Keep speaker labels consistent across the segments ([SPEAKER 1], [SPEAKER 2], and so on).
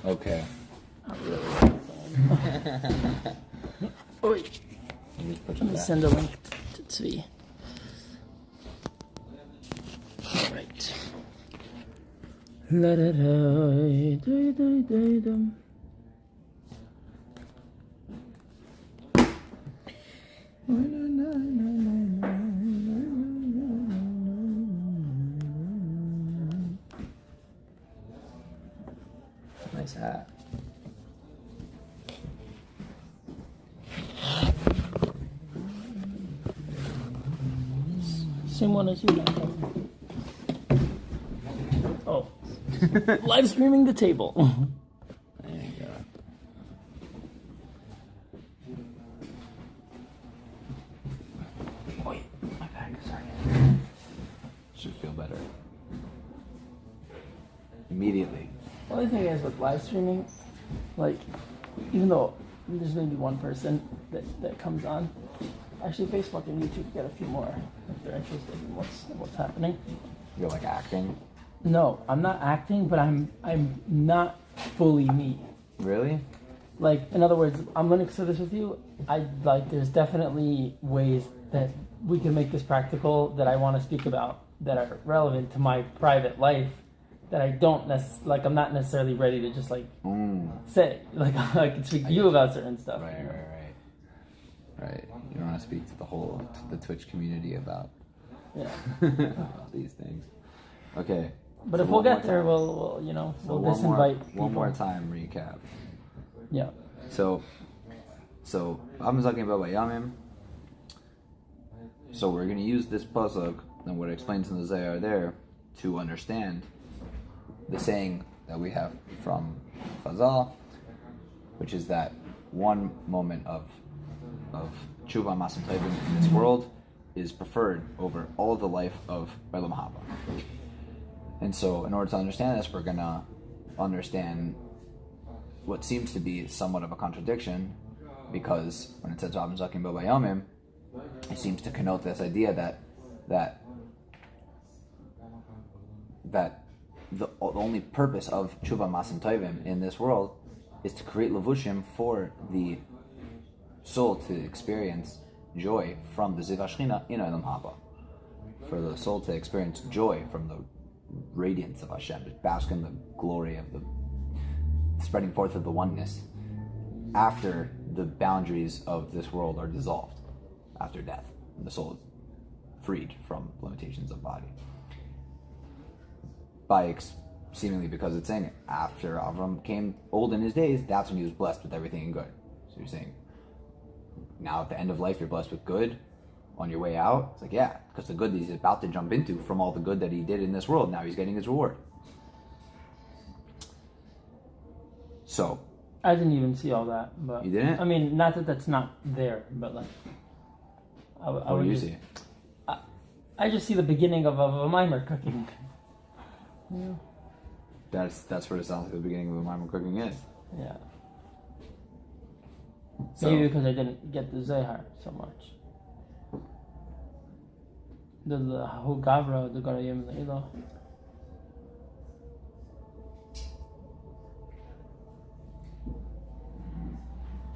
[SPEAKER 1] Okay.
[SPEAKER 2] Not really. Oi. Let me send a link to Tzvi. All right. La da da da da da da.
[SPEAKER 1] Nice hat.
[SPEAKER 2] Same one as you. Oh. Live streaming the table.
[SPEAKER 1] There you go.
[SPEAKER 2] Wait, my back, sorry.
[SPEAKER 1] Should feel better. Immediately.
[SPEAKER 2] The only thing is with live streaming, like, even though there's maybe one person that comes on, actually Facebook and YouTube get a few more if they're interested in what's happening.
[SPEAKER 1] You're like acting?
[SPEAKER 2] No, I'm not acting, but I'm not fully me.
[SPEAKER 1] Really?
[SPEAKER 2] Like, in other words, I'm going to share this with you. There's definitely ways that we can make this practical that I want to speak about that are relevant to my private life that I don't I'm not necessarily ready to just say. Like, I can speak to you about certain stuff.
[SPEAKER 1] Right. You don't want to speak to the Twitch community about these things. Okay.
[SPEAKER 2] But if we'll get there, we'll disinvite people.
[SPEAKER 1] One more time recap.
[SPEAKER 2] Yeah.
[SPEAKER 1] So I'm talking about Yamim. So we're going to use this pasuk and what it explains in the Zohar there to understand the saying that we have from Chazal, which is that one moment of tshuva masim tovim in this world is preferred over all of the life of Olam Haba. And so, in order to understand this, we're going to understand what seems to be somewhat of a contradiction, because when it says Rabban Zakim B'Bayomim, it seems to connote this idea that the only purpose of tshuva masim tovim in this world is to create levushim for the soul to experience joy from the Ziv HaShechina in Olam Haba, for the soul to experience joy from the radiance of Hashem, to bask in the glory of the spreading forth of the oneness after the boundaries of this world are dissolved, after death, and the soul is freed from limitations of body. Seemingly because it's saying after Avram came old in his days, that's when he was blessed with everything and good. So you're saying now at the end of life you're blessed with good on your way out? It's like, yeah, because the good that he's about to jump into from all the good that he did in this world, now he's getting his reward. So
[SPEAKER 2] I didn't even see all that, but
[SPEAKER 1] you didn't?
[SPEAKER 2] I mean, not that that's not there, but like
[SPEAKER 1] what do you see?
[SPEAKER 2] I just see the beginning of a mimer cooking. Yeah.
[SPEAKER 1] That's what it sounds like the beginning of a mimer cooking is.
[SPEAKER 2] Yeah.
[SPEAKER 1] So,
[SPEAKER 2] maybe because I didn't get the Zohar so much. The Hu Gavra, the Garayim Leilo.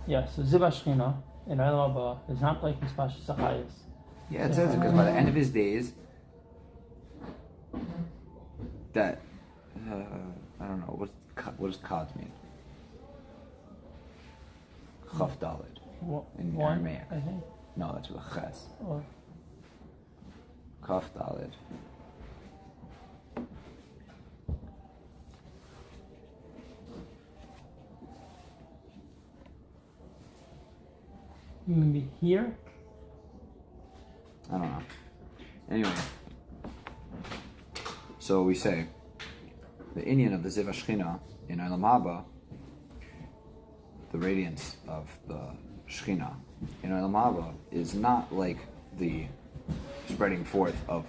[SPEAKER 2] Yeah, so Ziv HaShechina in Olam Haba is not like his Pashas Achayis.
[SPEAKER 1] yeah, it says it because by the end of his days, that I don't know what does Kod mean? Chaf Daled in Aramaic.
[SPEAKER 2] I think.
[SPEAKER 1] No, that's with a ches.
[SPEAKER 2] Or
[SPEAKER 1] Kaf Daled.
[SPEAKER 2] maybe here.
[SPEAKER 1] I don't know. Anyway, so we say the Inyan of the Ziv HaShechina in Olam Haba, the radiance of the Shechina in Olam Haba, is not like the spreading forth of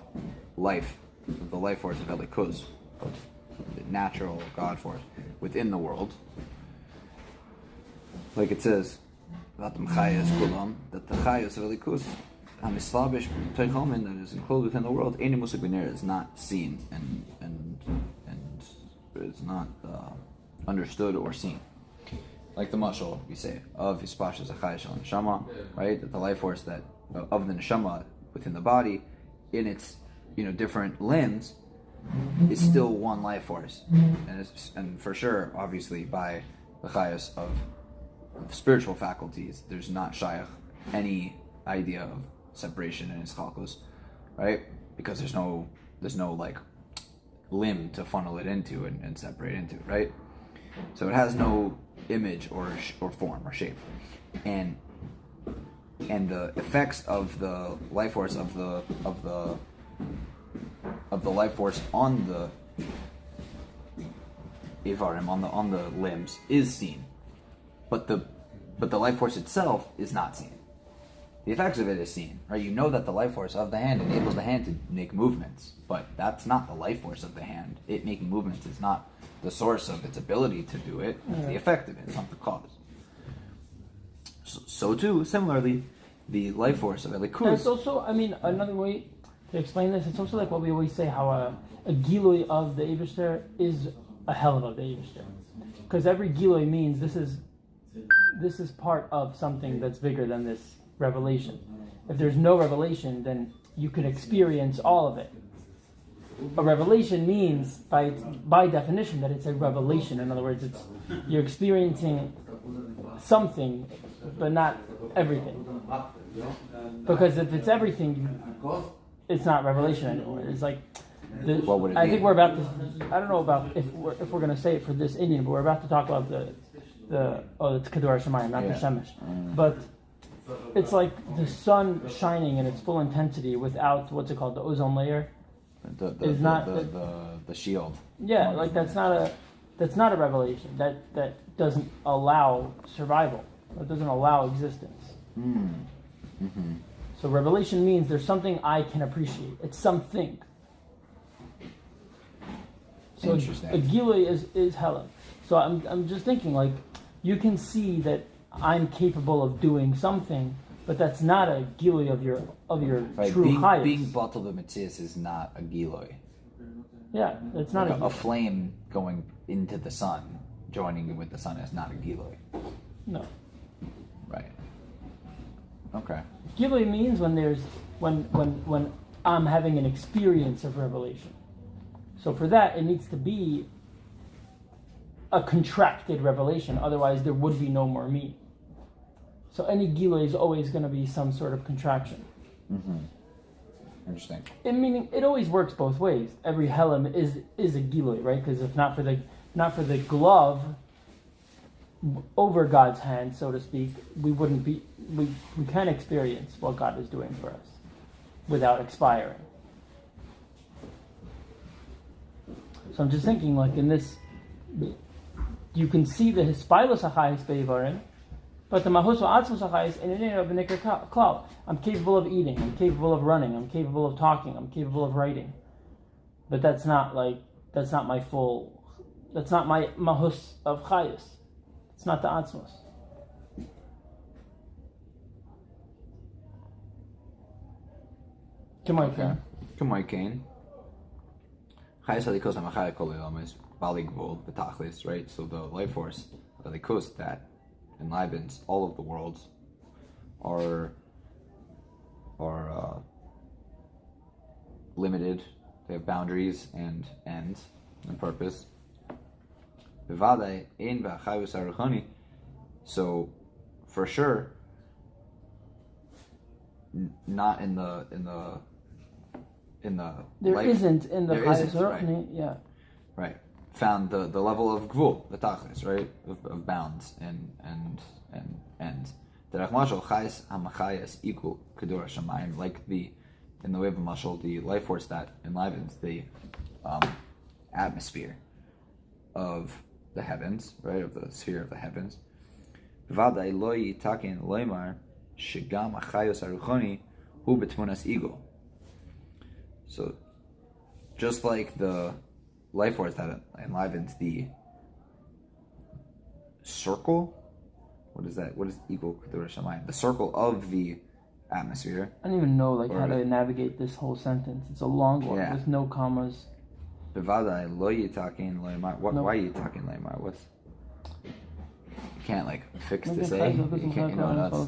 [SPEAKER 1] life, of the life force of Elikuz, of the natural God force within the world. Like it says, that the Chayas of Elikuz, Hamislabish Teichomen, that is enclosed within the world, Eini Musik B'Ner, is not seen and is not understood or seen. Like the mashal, we say, of Hispashas Achayas Shal Neshama, right? That the life force that of the Neshama within the body, in its different limbs, is still one life force. And for sure, obviously, by the Chayas of spiritual faculties, there's not shaykh any idea of separation in its chalkus, right? Because there's no like limb to funnel it into and separate into, right? So it has no image or form or shape, and the effects of the life force of the life force on the ivarim, on the limbs, is seen, but the life force itself is not seen. The effects of it is seen, right? You know that the life force of the hand enables the hand to make movements, but that's not the life force of the hand. It making movements is not the source of its ability to do it. It's the effect of it. It's not the cause. So too, similarly, the life force of Elikus.
[SPEAKER 2] It's also, another way to explain this, it's also like what we always say, how a gilui of the Eibishter is a helen of the Eibishter. Because every gilui means this is part of something that's bigger than this revelation. If there's no revelation, then you can experience all of it. A revelation means, by definition, that it's a revelation. In other words, you're experiencing something, but not everything. Because if it's everything, it's not revelation anymore. It's like, I think we're about to. I don't know about if we're going to say it for this Indian, but we're about to talk about it's Kedur Shemayim, not the Shemesh. But it's like the sun shining in its full intensity without what's it called, the ozone layer.
[SPEAKER 1] The shield.
[SPEAKER 2] Yeah, like that's not a revelation. That doesn't allow survival. That doesn't allow existence.
[SPEAKER 1] Mm-hmm.
[SPEAKER 2] So revelation means there's something I can appreciate. It's something. So
[SPEAKER 1] Interesting.
[SPEAKER 2] A gilui is helen. So I'm just thinking, like, you can see that I'm capable of doing something, but that's not a gilui of your true chayus.
[SPEAKER 1] Being batal b'metzias is not a gilui.
[SPEAKER 2] Yeah, it's not
[SPEAKER 1] like
[SPEAKER 2] a
[SPEAKER 1] flame going into the sun, joining with the sun is not a gilui.
[SPEAKER 2] No.
[SPEAKER 1] Right. Okay.
[SPEAKER 2] Gilui means when I'm having an experience of revelation. So for that, it needs to be a contracted revelation. Otherwise, there would be no more me. So any gilui is always going to be some sort of contraction.
[SPEAKER 1] Mm-hmm. Interesting.
[SPEAKER 2] Meaning, it always works both ways. Every helem is a gilui, right? Because if not for the glove over God's hand, so to speak, we can experience what God is doing for us without expiring. So I'm just thinking, like in this, you can see the hispailos achayis beivarim, but the mahuso atzmos achayis in an of nikar klal. I'm capable of eating. I'm capable of running. I'm capable of talking. I'm capable of writing. But that's not my mahus of chayis. It's not the atzmos. Come on,
[SPEAKER 1] Kane. Chayis halikos amachayik kol elam is bali gvul v'tachlis, right? So the life force of the coast that enlivens all of the worlds are limited. They have boundaries and ends and purpose. So for sure, not in the
[SPEAKER 2] there
[SPEAKER 1] life,
[SPEAKER 2] isn't in the Chayus
[SPEAKER 1] Aruchani,
[SPEAKER 2] right. Yeah.
[SPEAKER 1] Right. Found the level of gvul, the tachlis, right? Of bounds and the rachmashal chayis hamachayis equal kedur shamayim, like in the way of a mashal, the life force that enlivens the atmosphere of the heavens, right? Of the sphere of the heavens. V'vaday lo yitakin loymar shegam achayos aruchani hu betmunas ego. So, just like the life force that enlivens the circle, what is that? What is ego kedur shamayim? The circle of the atmosphere.
[SPEAKER 2] I don't even know how to navigate this whole sentence. It's a long one with no commas.
[SPEAKER 1] Bevadai lo yitakin loymar. Why yitakin loymar? What's You can't like fix this A. You can't, you know, that's not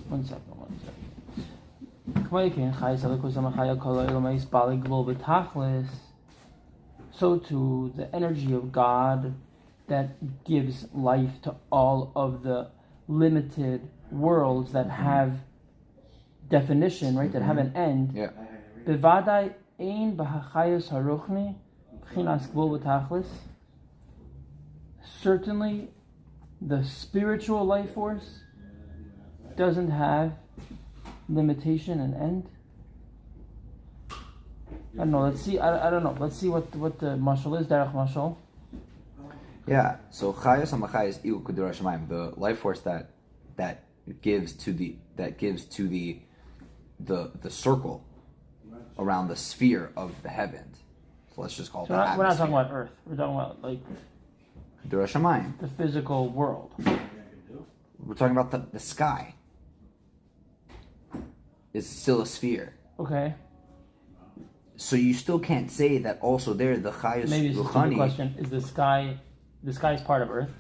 [SPEAKER 2] One second. So too, the energy of God that gives life to all of the limited worlds that have definition, right? That have an end.
[SPEAKER 1] Yeah.
[SPEAKER 2] Bevadai ein b'hachayos haruchni b'chinas gvul b'tachlis. Certainly, the spiritual life force doesn't have limitation and end. I don't know. Let's see. I don't know. Let's see what the mashal is. Derech mashal.
[SPEAKER 1] Yeah. So chayos hamachayos iu kedura shamayim, the life force that gives to the circle around the sphere of the heavens. So let's just call it.
[SPEAKER 2] We're not talking about Earth. We're talking about like
[SPEAKER 1] kedura shamayim,
[SPEAKER 2] the physical world.
[SPEAKER 1] We're talking about the sky. Is still a sphere.
[SPEAKER 2] Okay.
[SPEAKER 1] So you still can't say that also there the chayos
[SPEAKER 2] Maybe it's
[SPEAKER 1] ruchani.
[SPEAKER 2] a question: is the sky is part of Earth?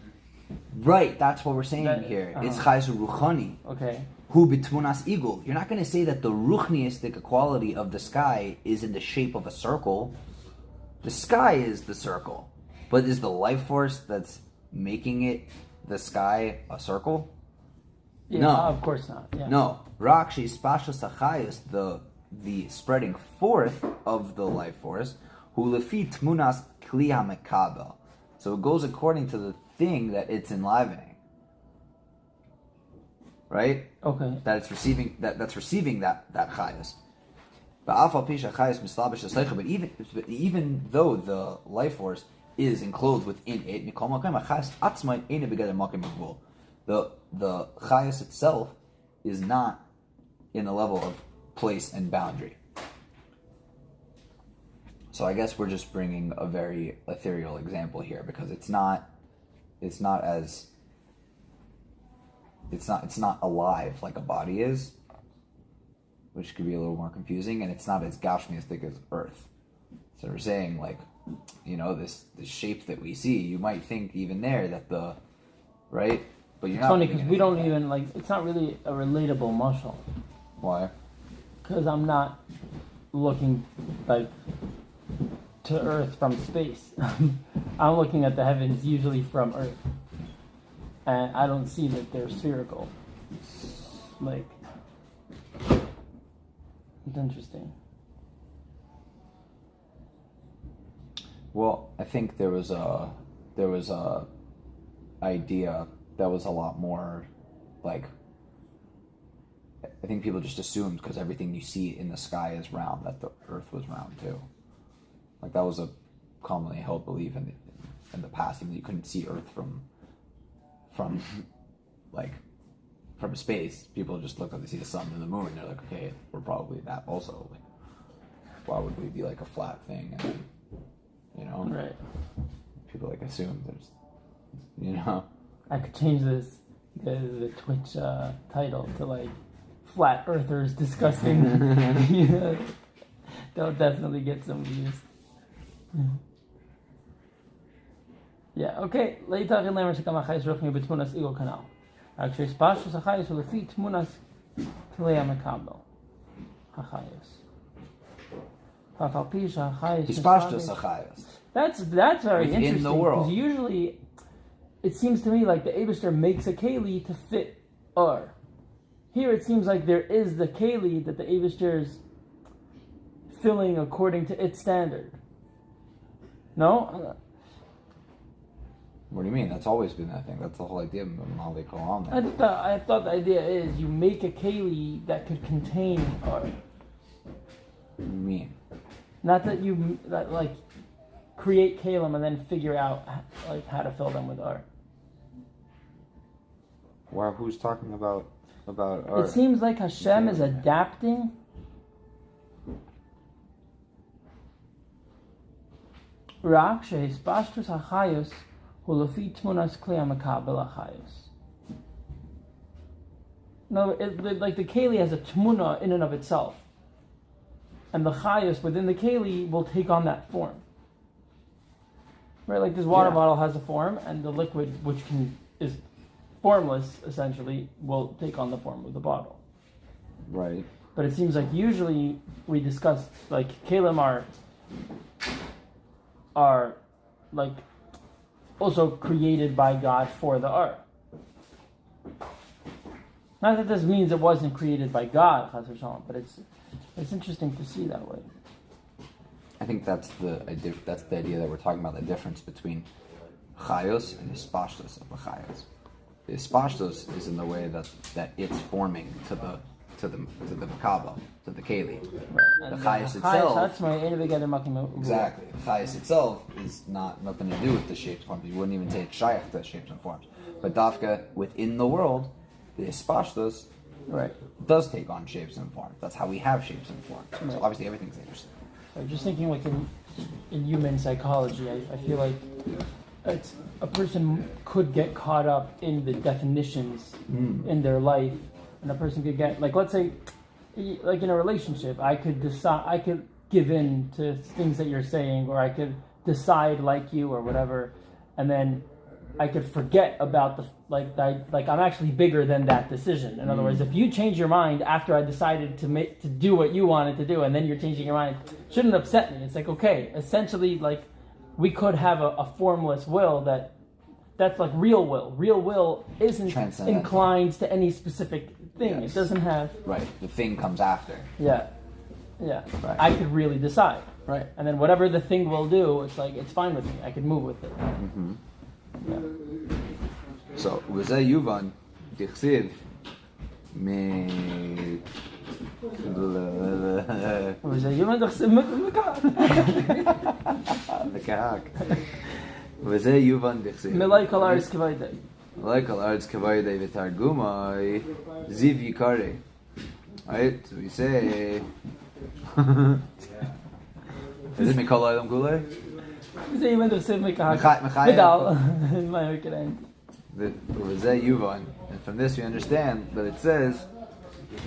[SPEAKER 1] Right, that's what we're saying here. It's chayos ruchani.
[SPEAKER 2] Okay.
[SPEAKER 1] Hu bitmunas igul. You're not going to say that the ruchniistic quality of the sky is in the shape of a circle. The sky is the circle, but is the life force that's making it the sky a circle?
[SPEAKER 2] Yeah,
[SPEAKER 1] no,
[SPEAKER 2] of course not. Yeah.
[SPEAKER 1] No. Rakshi spashos achayos, the spreading forth of the life force, hu lefi tmunas kli hamekabel. So it goes according to the thing that it's enlivening. Right?
[SPEAKER 2] Okay.
[SPEAKER 1] That it's receiving that's receiving that chayos. But even though the life force is enclosed within it, the chayos itself is not in the level of place and boundary. So I guess we're just bringing a very ethereal example here because it's not alive like a body is, which could be a little more confusing, and it's not as gashmiistic as Earth. So we're saying like, you know, this shape that we see, you might think even there that the right. But you're
[SPEAKER 2] it's funny because we don't even like. It's not really a relatable mashal.
[SPEAKER 1] Why?
[SPEAKER 2] Because I'm not looking like to Earth from space. I'm looking at the heavens usually from Earth, and I don't see that they're spherical. Like, it's interesting.
[SPEAKER 1] Well, I think there was a idea that was a lot more like, I think people just assumed because everything you see in the sky is round that the Earth was round too. Like that was a commonly held belief in the past, even though you couldn't see Earth from space. People just look up, they see the sun and the moon, and they're like, okay, we're probably that also. Like, why would we be like a flat thing? And then, you know,
[SPEAKER 2] right?
[SPEAKER 1] People like assume there's, you know.
[SPEAKER 2] I could change the Twitch title to like Flat Earthers discussing. You know, they'll definitely get some views. Yeah, okay. Leitach in Lemmer Shekam Achayis Ruchni Betmunas Igor Kanal. Actually, Spashus Achayis Ulefi Tmunas Klea Mekabel. Achayis. Pafalpisha Achayis.
[SPEAKER 1] Spashus Achayis.
[SPEAKER 2] That's very
[SPEAKER 1] within
[SPEAKER 2] interesting.
[SPEAKER 1] The world.
[SPEAKER 2] Because usually, it seems to me like the Eibishter makes a keli to fit Ur. Here it seems like there is the keli that the Eibishter is filling according to its standard. No?
[SPEAKER 1] What do you mean? That's always been that thing. That's the whole idea of Malay Kolam.
[SPEAKER 2] I thought the idea is you make a keli that could contain Ur.
[SPEAKER 1] What do you mean?
[SPEAKER 2] Not that you like create kalim and then figure out like how to fill them with Ur.
[SPEAKER 1] Well, who's talking about Ur?
[SPEAKER 2] It seems like Hashem is adapting Rak shehispashtus hachayos hulefi tmunas klei makabel hachayos. No, like the keli has a tmuna in and of itself. and the chayos within the keli will take on that form. Right, like this water bottle has a form, and the liquid, which is formless, essentially, will take on the form of the bottle.
[SPEAKER 1] Right.
[SPEAKER 2] But it seems like usually we discuss like kelim are like also created by God for the art. Not that this means it wasn't created by God, chas v'shalom, but it's interesting to see that way.
[SPEAKER 1] I think that's the idea that we're talking about, the difference between chayos and ispashtos of the chayos. The ispashtos is in the way that it's forming to the makaba, to the keli.
[SPEAKER 2] Right.
[SPEAKER 1] The chayos itself,
[SPEAKER 2] exactly.
[SPEAKER 1] exactly. The chayos itself is nothing to do with the shapes and forms. You wouldn't even say it's shaykh to shapes and forms. But dafka within the world, the ispashtos does take on shapes and forms. That's how we have shapes and forms.
[SPEAKER 2] Right.
[SPEAKER 1] So obviously everything's interesting.
[SPEAKER 2] I'm just thinking like in human psychology, I feel like a person could get caught up in the definitions in their life, and a person could get, like, let's say, like in a relationship, I could give in to things that you're saying, or I could decide like you or whatever, and then I could forget about I'm actually bigger than that decision. In other words, if you change your mind after I decided to do what you wanted to do, and then you're changing your mind, it shouldn't upset me. It's like, okay, essentially, like, we could have a formless will that's like real will. Real will isn't inclined to any specific thing.
[SPEAKER 1] Yes.
[SPEAKER 2] It doesn't have...
[SPEAKER 1] Right, the thing comes after.
[SPEAKER 2] Yeah.
[SPEAKER 1] Right.
[SPEAKER 2] I could really decide.
[SPEAKER 1] Right.
[SPEAKER 2] And then whatever the thing will do, it's like, it's fine with me. I could move with it.
[SPEAKER 1] Mm-hmm.
[SPEAKER 2] Yeah.
[SPEAKER 1] So, וזה יובן, דכסיב,
[SPEAKER 2] וזה יובן דכסיב
[SPEAKER 1] מקהק. וזה יובן דכסיב.
[SPEAKER 2] מלאי כל הארץ כביידי.
[SPEAKER 1] מלאי כל הארץ כביידי ותרגומי, זיו יקרי. Right? So we say... Is it מכל העולם כולי?
[SPEAKER 2] וזה יובן דכסיב מקהק.
[SPEAKER 1] Mechayel.
[SPEAKER 2] In my Ukraine.
[SPEAKER 1] And from this we understand that it says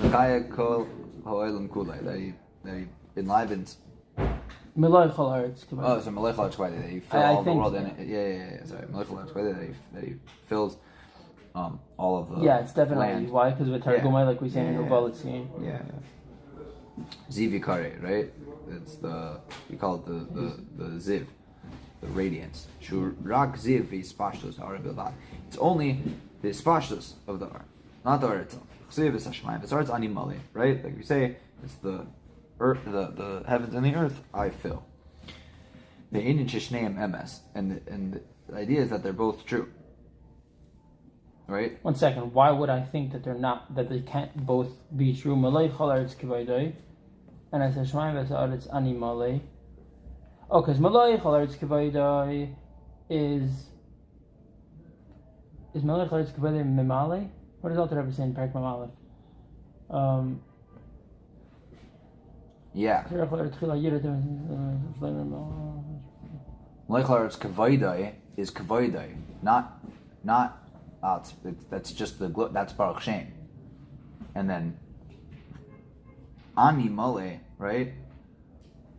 [SPEAKER 1] Mechayel kol ha'olam kulei, that he enlivens.
[SPEAKER 2] Melech kol haaretz kibay.
[SPEAKER 1] Oh, so Melech Haaretz Kibay, that he fills all the world in it. Yeah. Sorry, Melech Haaretz Kibay, that he fills all of the
[SPEAKER 2] it's definitely
[SPEAKER 1] land.
[SPEAKER 2] why, because with Targumai, like we say in Ubalitsky.
[SPEAKER 1] Yeah. Zivikare, right? It's we call it the ziv. The radiance. Shurak ziv v'ispashtos ha'ara bilvad. It's only the ispashtos of the ar, not the ar itself. Chsiv v'sashmayim. It's animali, right? Like we say, it's the earth, the heavens and the earth. I fill. The Indian shishneim ms, and the idea is that they're both true, right?
[SPEAKER 2] 1 second. Why would I think that they can't both be true? Malay chalaretz kivaydai, and I say shmayim v'sa'aretz animali. Oh, because Malay Chalaretz Kavaydai is Malay Chalaretz Kavaydai Memale? What does Alter Rebbe say in Parak Memale?
[SPEAKER 1] Yeah. Malay Chalaretz Kavaydai is Kavaydai, not that's just that's Baruch Shem. And then Ani Malay, right?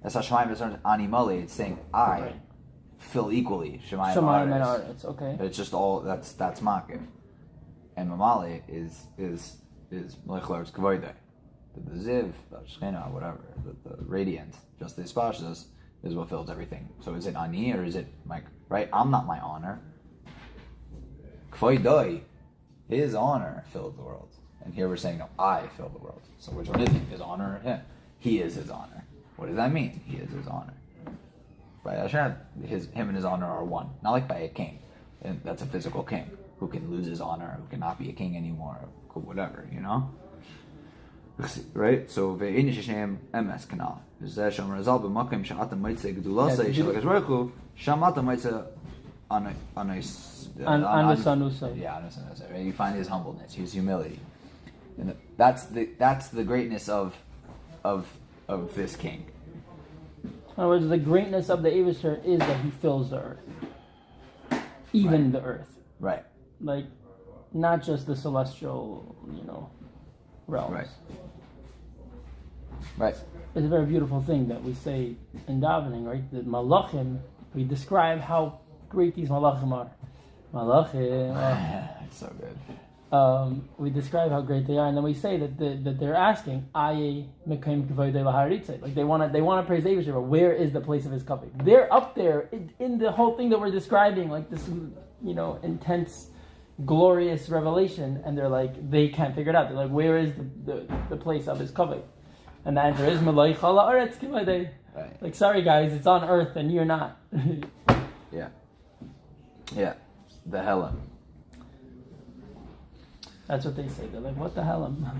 [SPEAKER 1] That's how Shemayim is animali. It's saying I fill equally Shemayim and
[SPEAKER 2] Aretz. Okay.
[SPEAKER 1] It's just all that's makiv, and mamali is Melech Haaretz Kavoidei. The ziv, the shechina, whatever, the radiance, just the ispashtos is what fills everything. So is it ani or is it Mike? Right? I'm not my honor. Kavoidei, his honor filled the world, and here we're saying no, I fill the world. So which one is he? His honor or him? He is his honor. What does that mean? He is his honor. By Hashem, him and his honor are one. Not like by a king. And that's a physical king who can lose his honor, who cannot be a king anymore, whatever, you know? Right? So, ve'inish Hashem emes kanal. V'zeh shem razal b'makim sha'ata maitzeh g'dulasei shalakas baruch shamata maitzeh
[SPEAKER 2] Anusanusai.
[SPEAKER 1] Yeah, anusanusai. Right? You find his humbleness, his humility. And that's the greatness of this king.
[SPEAKER 2] In other words, the greatness of the Eivishter is that he fills the earth. Even the earth.
[SPEAKER 1] Right.
[SPEAKER 2] Like, not just the celestial, realms.
[SPEAKER 1] Right. Right.
[SPEAKER 2] It's a very beautiful thing that we say in davening, right? The malachim, we describe how great these malachim are. Malachim.
[SPEAKER 1] It's so good.
[SPEAKER 2] We describe how great they are, and then we say that they're asking, "Aye mekayim kavodei laharitze." Like they want to praise the Eibusher, but where is the place of his kavod? They're up there in the whole thing that we're describing, like this, intense, glorious revelation, and they're like they can't figure it out. They're like, where is the place of his kavod? And the answer is Malay Chala Aretz Kivadei.
[SPEAKER 1] Right.
[SPEAKER 2] Like, sorry guys, it's on earth and you're not.
[SPEAKER 1] Yeah. Yeah. The Helam.
[SPEAKER 2] That's what they say. They're like, what the Helam?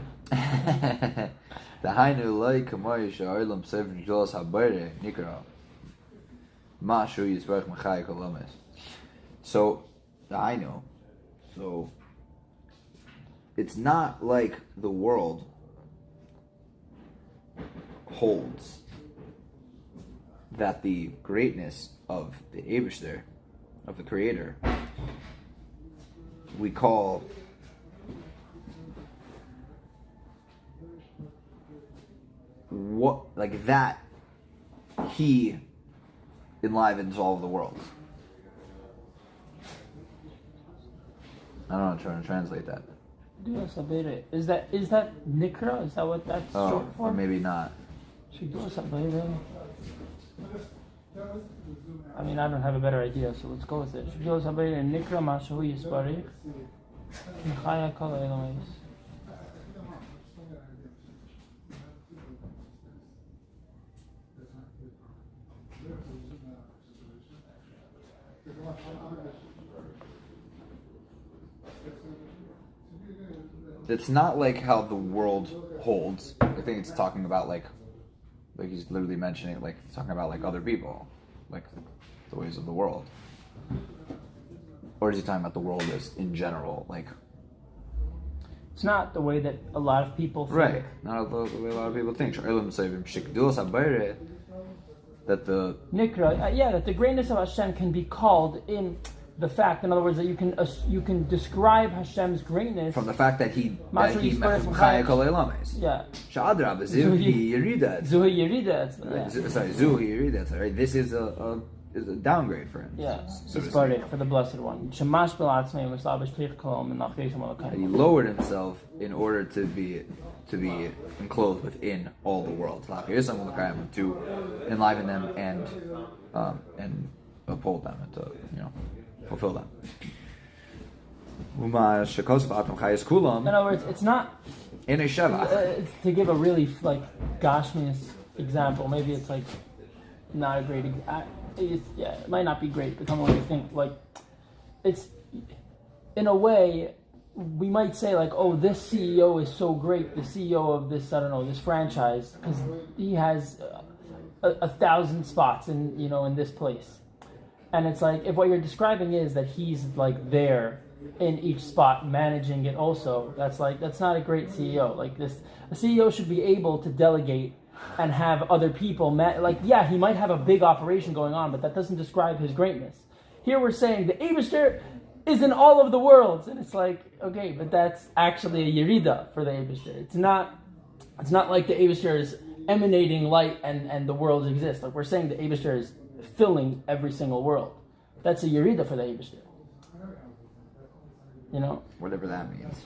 [SPEAKER 1] The Hainu Lai Kamoy Sha'olam Sefer Jolas Habere Nikra Mashu Yisbarach Machai Kolomes. So the Hainu. So it's not like the world holds that the greatness of the Eibusher, of the Creator, we call what, like that he enlivens all of the world. I don't know, I'm trying to translate that.
[SPEAKER 2] Is that Nikra? Is that what that's short for?
[SPEAKER 1] Or maybe not.
[SPEAKER 2] I mean, I don't have a better idea, so let's go with it. Nikra Mashu Yisparich Mechaya Kol Elomis.
[SPEAKER 1] It's not like how the world holds. I think it's talking about like he's literally mentioning, like he's talking about like other people, like the ways of the world. Or is he talking about the world as in general, like?
[SPEAKER 2] It's not the way that a lot of people think.
[SPEAKER 1] Right, not the way a lot of people think. That the
[SPEAKER 2] Nikra, that the greatness of Hashem can be called in the fact, in other words, that you can describe Hashem's greatness
[SPEAKER 1] from the fact that he
[SPEAKER 2] Machaya
[SPEAKER 1] Kol Elames.
[SPEAKER 2] Yeah.
[SPEAKER 1] Sha'adrab Zuhi Yerida.
[SPEAKER 2] Zuhi Yerida.
[SPEAKER 1] Sorry, Zuhi Yerida. Right. This is a downgrade for him.
[SPEAKER 2] Yeah.
[SPEAKER 1] So
[SPEAKER 2] for the blessed one.
[SPEAKER 1] And he lowered himself in order to be enclosed within all the world. To enliven them and uphold them and to fulfill them. In other
[SPEAKER 2] words, it's not
[SPEAKER 1] in a sheva.
[SPEAKER 2] To give a really like Gashmius example, maybe it's like not a great it might not be great, but come on, you think like it's in a way we might say like, oh, this CEO is so great, the CEO of this, I don't know, this franchise, because he has 1,000 spots in in this place. And it's like, if what you're describing is that he's like there in each spot managing it also, that's not a great CEO. Like a CEO should be able to delegate and have other people, he might have a big operation going on, but that doesn't describe his greatness. Here we're saying the Eibusher is in all of the worlds, and it's like, okay, but that's actually a Yerida for the Eibusher. It's not like the Eibusher is emanating light and the worlds exist. Like we're saying the Eibusher is filling every single world. That's a Yerida for the Eibusher.
[SPEAKER 1] Whatever that means.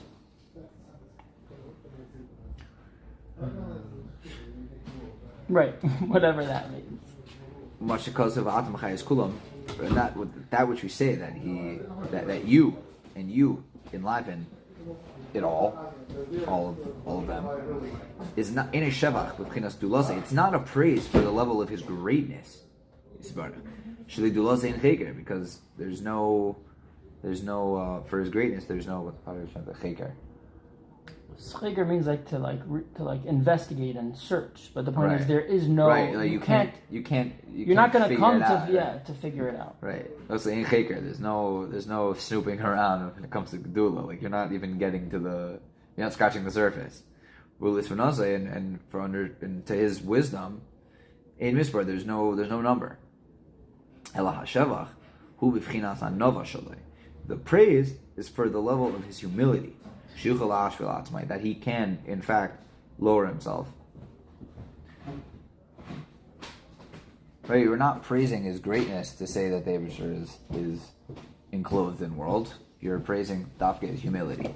[SPEAKER 2] Right, whatever that means.
[SPEAKER 1] Much because of Atam Chayes Kulam, and that which we say that you enliven it all of them, is not in a shevach with chinas dulase. It's not a praise for the level of his greatness. Shli dulase in cheker, because there's no for his greatness. There's no cheker.
[SPEAKER 2] Cheker means to investigate and search, but the point is there is no
[SPEAKER 1] you're
[SPEAKER 2] not going to come to figure it out.
[SPEAKER 1] Right. Also in cheker, there's no snooping around when it comes to gedula. Like you're not even getting to you're not scratching the surface. And to his wisdom, in Mispar there's no number. The praise is for the level of his humility, that he can, in fact, lower himself Right? You're not praising his greatness to say that the Eibishter is enclosed in world. You're praising Dafke his humility.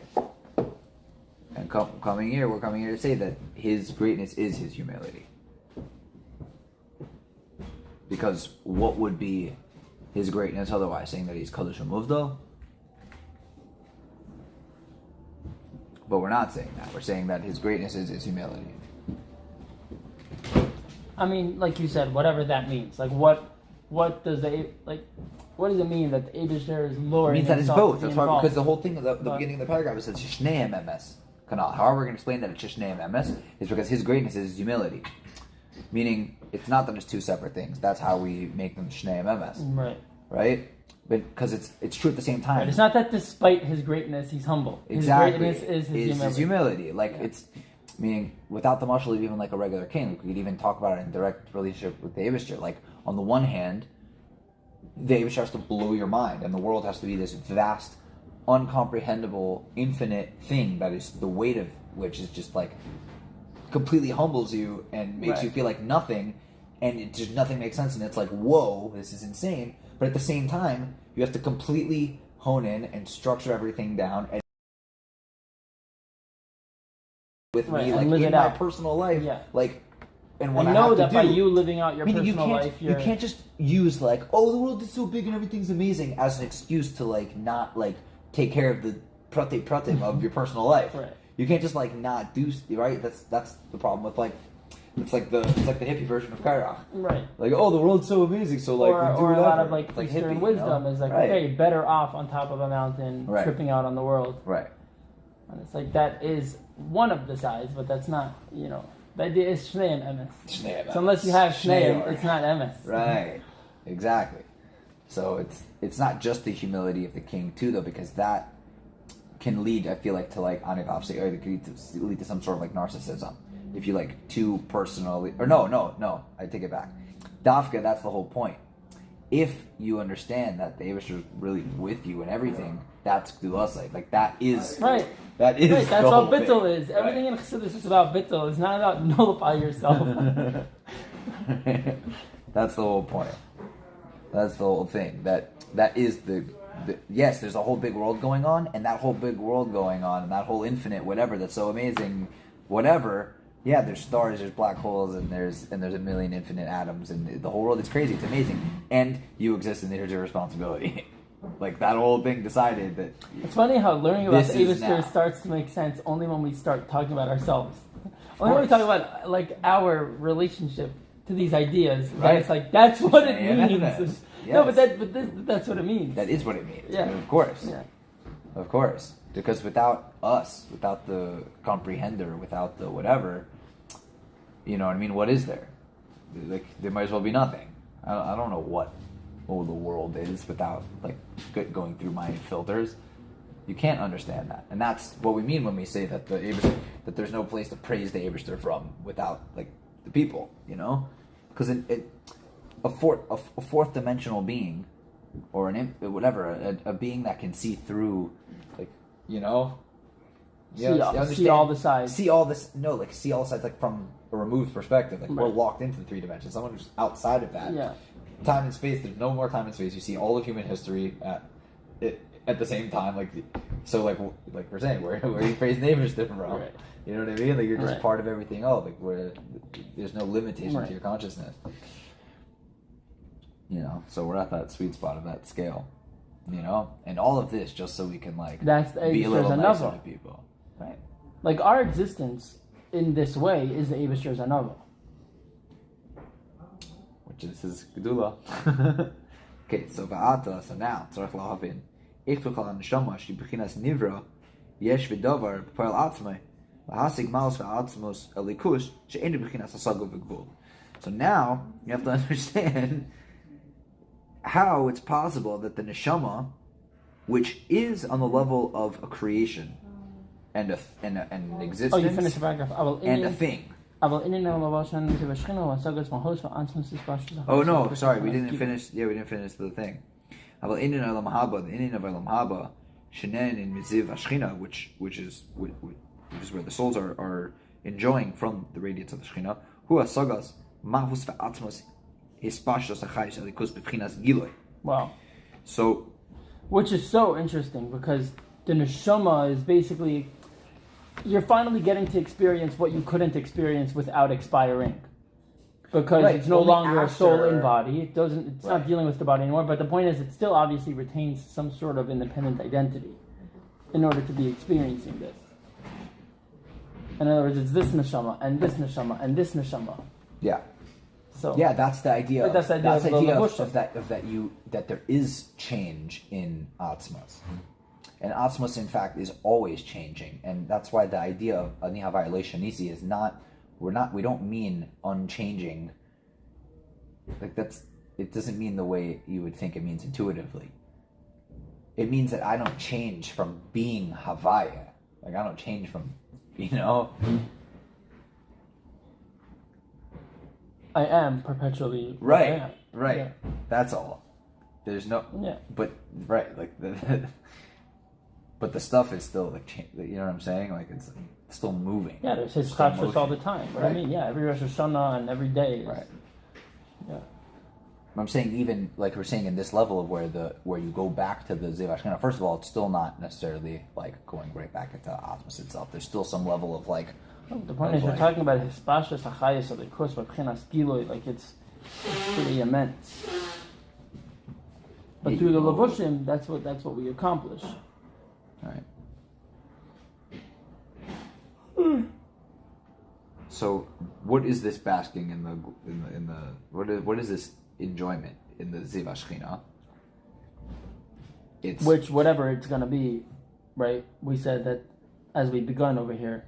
[SPEAKER 1] And we're coming here to say that his greatness is his humility. Because what would be his greatness otherwise? Saying that he's Kadosh Muvdal? But we're not saying that. We're saying that his greatness is his humility.
[SPEAKER 2] I mean, like you said, whatever that means. Like, what does what does it mean that the Eibishter is lowering?
[SPEAKER 1] It means that it's both. That's why, because the whole thing of the
[SPEAKER 2] But
[SPEAKER 1] beginning of the paragraph is that Shishneim Emes Kanal. However, we're going to explain that it's Shishneim Emes is because his greatness is his humility. Meaning, it's not that it's two separate things. That's how we make them Shneim Emes.
[SPEAKER 2] Right.
[SPEAKER 1] Right? But because it's true at the same time.
[SPEAKER 2] Right. It's not that despite his greatness, he's humble.
[SPEAKER 1] Exactly.
[SPEAKER 2] His greatness is his humility.
[SPEAKER 1] Like, it's, meaning, without the mashal of even like a regular king, we could even talk about it in direct relationship with the Eibishter. Like, on the one hand, the Eibishter has to blow your mind, and the world has to be this vast, uncomprehendable, infinite thing that is the weight of which is just like completely humbles you and makes you feel like nothing, and it just nothing makes sense, and it's like, whoa, this is insane. But at the same time, you have to completely hone in and structure everything down. And with me, like in my personal life, like, and what I know that
[SPEAKER 2] by you living out your personal life,
[SPEAKER 1] you can't just use like, oh, the world is so big and everything's amazing as an excuse to like not like take care of the pratim of your personal life.
[SPEAKER 2] Right.
[SPEAKER 1] You can't just like not do right. That's the problem with like. It's like the hippie version of Kairach.
[SPEAKER 2] Right.
[SPEAKER 1] Like, oh, the world's so amazing, so like we do
[SPEAKER 2] or a
[SPEAKER 1] whatever.
[SPEAKER 2] lot of like
[SPEAKER 1] it's
[SPEAKER 2] Eastern
[SPEAKER 1] hippie,
[SPEAKER 2] wisdom is like, okay, better off on top of a mountain, tripping out on the world.
[SPEAKER 1] Right.
[SPEAKER 2] And it's like that is one of the sides, but that's not, the idea is Shneim Emes. So unless you have Shneim, it's not Emes.
[SPEAKER 1] Right. Exactly. So it's not just the humility of the king too, though, because that can lead, I feel like, to like anigopsy, or it could lead to some sort of like narcissism. If you like too personally, or no, I take it back. Dafka, that's the whole point. If you understand that the Eibishter is really with you and everything, that's Gdulasai. Like that is
[SPEAKER 2] right.
[SPEAKER 1] That is
[SPEAKER 2] right. That's what bittul is.
[SPEAKER 1] Right.
[SPEAKER 2] Everything in Chassidus is about bittul. It's not about nullify yourself.
[SPEAKER 1] That's the whole point. That's the whole thing. That is the yes. There's a whole big world going on, and that whole big world going on, and that whole infinite whatever that's so amazing, whatever. Yeah, there's stars, there's black holes, and there's a million infinite atoms, and the whole world is crazy. It's amazing, and you exist, and here's your responsibility. Like that whole thing decided that. It's
[SPEAKER 2] funny how learning about the Eibishter starts to make sense only when we start talking about ourselves. Only when we talk about like our relationship to these ideas. Right? It's like that's what it means. Yes. No, but that's what it means.
[SPEAKER 1] That is what it means.
[SPEAKER 2] Yeah,
[SPEAKER 1] I mean, of course.
[SPEAKER 2] Yeah,
[SPEAKER 1] of course. Because without us, without the comprehender, without the whatever, you know what I mean? What is there? Like there might as well be nothing. I don't know what the world is without like going through my filters. You can't understand that, and that's what we mean when we say that the Eibishter, that there's no place to praise the Eibishter from without like the people, because a fourth dimensional being, or a being that can see through, like.
[SPEAKER 2] See all the sides.
[SPEAKER 1] See all this. No, like see all sides, like from a removed perspective. Like we're locked into the three dimensions. Someone who's outside of that.
[SPEAKER 2] Yeah.
[SPEAKER 1] Time and space. There's no more time and space. You see all of human history at the same time. Like we're saying, where you praise neighbors different from.
[SPEAKER 2] Right.
[SPEAKER 1] You know what I mean? Like you're just part of everything else. Like where there's no limitation to your consciousness. So we're at that sweet spot of that scale. And all of this just so we can be a little nicer to people.
[SPEAKER 2] Right. Like our existence in this way is the Eibishter's Anava.
[SPEAKER 1] Which is his Gedula. Okay, so now, tzarech lahavin. Ich b'chol ha-neshama, she b'chinas nivra, yesh v'davar, b'poel atzmai, v'hasig maus v'atzmos elikush, she'enu b'chinas hasago v'gvul. So now, you have to understand how it's possible that the neshama, which is on the level of a creation and an existence,
[SPEAKER 2] you finished the paragraph.
[SPEAKER 1] And a thing. Oh no, sorry, we didn't finish. Yeah, we didn't finish the thing. The Inyan of Olam Haba, Shenen in Miziv Ashchina, which is where the souls are enjoying from the radiance of the Shechina. Hu Asagas Mahus VaAtzmos
[SPEAKER 2] Wow.
[SPEAKER 1] So,
[SPEAKER 2] Which is so interesting because the neshama is basically, you're finally getting to experience what you couldn't experience without expiring. Because it's no longer a soul in body. It's not dealing with the body anymore. But the point is, it still obviously retains some sort of independent identity in order to be experiencing this. In other words, it's this neshama and this neshama and this neshama.
[SPEAKER 1] yeah.
[SPEAKER 2] So
[SPEAKER 1] Yeah, that's the idea.
[SPEAKER 2] That's the idea of
[SPEAKER 1] that there is change in Atzmas. And Atzmas, in fact, is always changing. And that's why the idea of Ani Havai Leishanisi is we don't mean unchanging. Like it doesn't mean the way you would think it means intuitively. It means that I don't change from being Havaya. Like I don't change from,
[SPEAKER 2] I am perpetually
[SPEAKER 1] right.
[SPEAKER 2] Yeah.
[SPEAKER 1] That's all. There's no,
[SPEAKER 2] yeah.
[SPEAKER 1] But right, like but the stuff is still like, you know what I'm saying? Like it's still moving.
[SPEAKER 2] Yeah, there's his chachos all the time. Right? I mean, yeah, every Rosh Hashanah and every day.
[SPEAKER 1] Right.
[SPEAKER 2] Yeah.
[SPEAKER 1] I'm saying even like we're saying in this level of where you go back to the Zev Ashkenaz. First of all, it's still not necessarily like going right back into Atmos itself. There's still some level of like.
[SPEAKER 2] The point is, you're talking about hispashas hachayis of the kos v'chinas giloi, like it's pretty immense. But through the levushim, that's what we accomplish.
[SPEAKER 1] Right. So, what is this basking in the what is this enjoyment in the Zev Ashkenaz? It's
[SPEAKER 2] which whatever it's gonna be, right? We said that as we begun over here.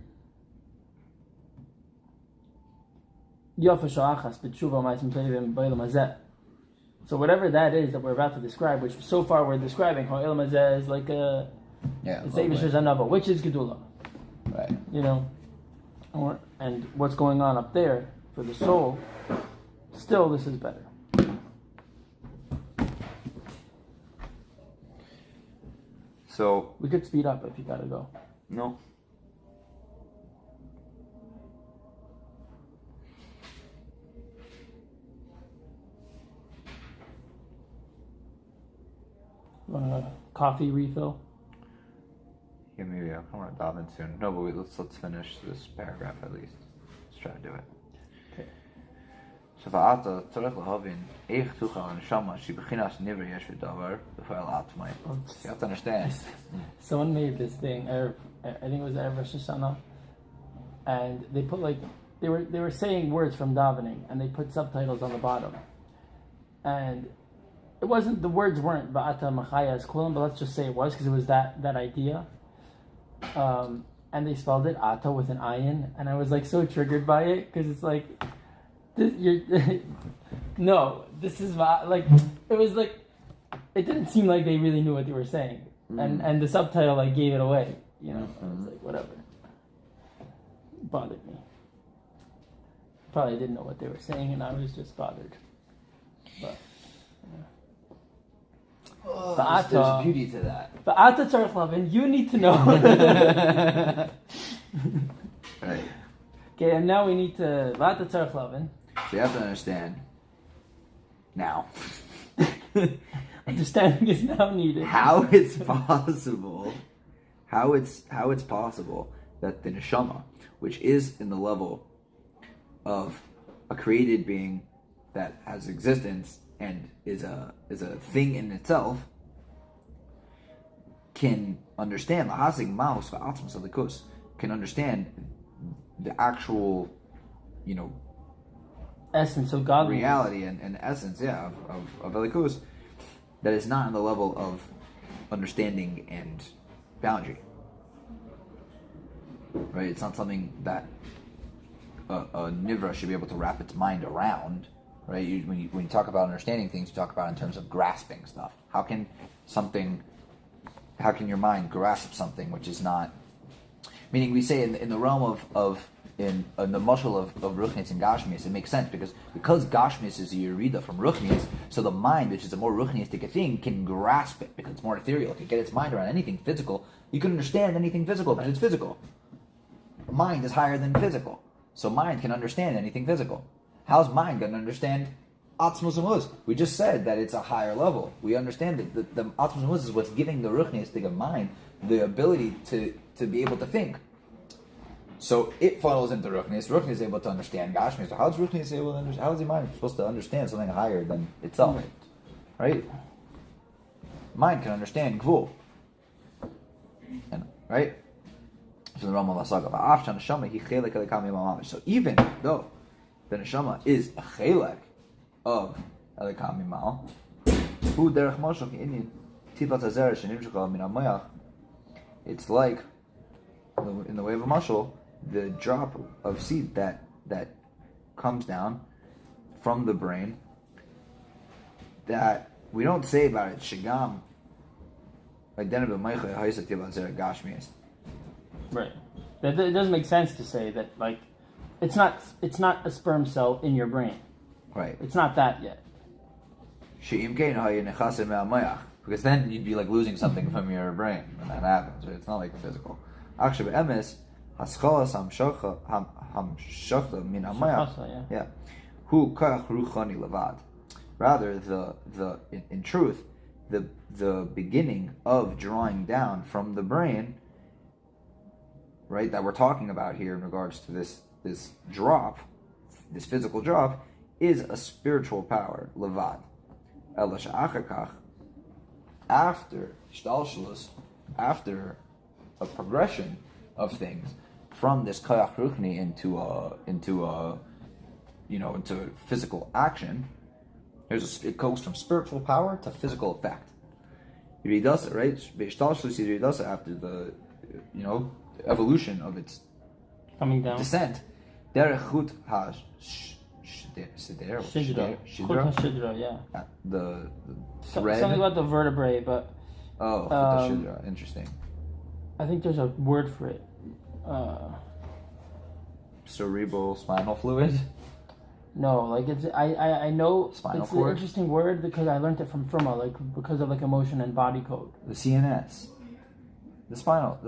[SPEAKER 2] So whatever that is that we're about to describe, which so far we're describing, Ha'il Mazeh is like a which is Gedula.
[SPEAKER 1] Right.
[SPEAKER 2] And what's going on up there for the soul, still this is better.
[SPEAKER 1] So
[SPEAKER 2] we could speed up if you gotta go.
[SPEAKER 1] No.
[SPEAKER 2] Coffee refill?
[SPEAKER 1] Yeah, maybe I want to dive in soon. No, but let's finish this paragraph at least. Let's try to do it.
[SPEAKER 2] Okay.
[SPEAKER 1] So va'ata tzarech lahavin eich tuchal neshama she bechinas nivra yesh v'davar b'fa'al atmai. You have to understand.
[SPEAKER 2] Someone made this thing. I think it was Erev Rosh Hashanah, and they put they were saying words from davening, and they put subtitles on the bottom, and. It wasn't, the words weren't Ba'ata Machaya as Kulam, but let's just say it was because it was that idea. And they spelled it Ata with an ayin, and I was like so triggered by it because it's like, no, this is like, it was like, it didn't seem like they really knew what they were saying. And the subtitle like gave it away, I was like, whatever. It bothered me. Probably didn't know what they were saying, and I was just bothered. But.
[SPEAKER 1] There's beauty to that.
[SPEAKER 2] Ba'ata tzarech lavin, you need to know.
[SPEAKER 1] Right.
[SPEAKER 2] Okay, and now we need to ba'ata tzarech lavin.
[SPEAKER 1] So you have to understand now.
[SPEAKER 2] Understanding is now needed.
[SPEAKER 1] How it's possible that the neshama, which is in the level of a created being that has existence and is a thing in itself, can understand can understand the actual,
[SPEAKER 2] essence of God,
[SPEAKER 1] reality and essence, of Elikus, that is not on the level of understanding and boundary. Right? It's not something that a nivra should be able to wrap its mind around. Right? When you talk about understanding things, you talk about in terms of grasping stuff. How can your mind grasp something which is not? Meaning, we say in the realm of in the mushal of Ruchnis and Gashmis, it makes sense because Gashmis is a Yerida from Ruchnis, so the mind, which is a more Ruchnistic thing, can grasp it because it's more ethereal. It can get its mind around anything physical. You can understand anything physical because it's physical. Mind is higher than physical, so mind can understand anything physical. How's mind going to understand Atzmus Umuz. We just said that it's a higher level. We understand that the Atzmus Umuz is what's giving the Ruchnistic of mind the ability to be able to think. So it funnels into Ruchnis. Ruchnis is able to understand Gashmi. So how's Ruchnis able to understand? How is the mind supposed to understand something higher than itself? Right? Mind can understand Gvul. And, right? So the Rambam Vasaga, Va'afshan Neshama, he chelek elikami mamamish. So even though the Neshama is a chelek of elikami mal, hu derech moshel ki inni tipat hazer shenimshukah min hamoyach. It's like, in the way of a mashal, the drop of seed that comes down from the brain, that we don't say about it, shigam, right.
[SPEAKER 2] It doesn't make sense to say that, like, it's not a sperm cell in your brain.
[SPEAKER 1] Right.
[SPEAKER 2] It's not that yet.
[SPEAKER 1] Because then you'd be like losing something from your brain when that happens. Right? It's not like physical. Yeah. Rather, in truth, the beginning of drawing down from the brain, right, that we're talking about here in regards to this drop, this physical drop, is a spiritual power, levad. After shtalshlus, after a progression of things from this koyach ruchni into physical action, it goes from spiritual power to physical effect. Yiridasa, right? Shtalshlus yiridasa, after the evolution of its
[SPEAKER 2] coming down
[SPEAKER 1] descent, derech chut
[SPEAKER 2] Shidra, yeah.
[SPEAKER 1] The thread.
[SPEAKER 2] Something about the vertebrae, but
[SPEAKER 1] chut shidra. Interesting.
[SPEAKER 2] I think there's a word for it.
[SPEAKER 1] Cerebral spinal fluid.
[SPEAKER 2] No, like it's I know
[SPEAKER 1] spinal
[SPEAKER 2] it's
[SPEAKER 1] cord?
[SPEAKER 2] an interesting word because I learned it from Firma, like because of like emotion and body code.
[SPEAKER 1] The CNS. The spinal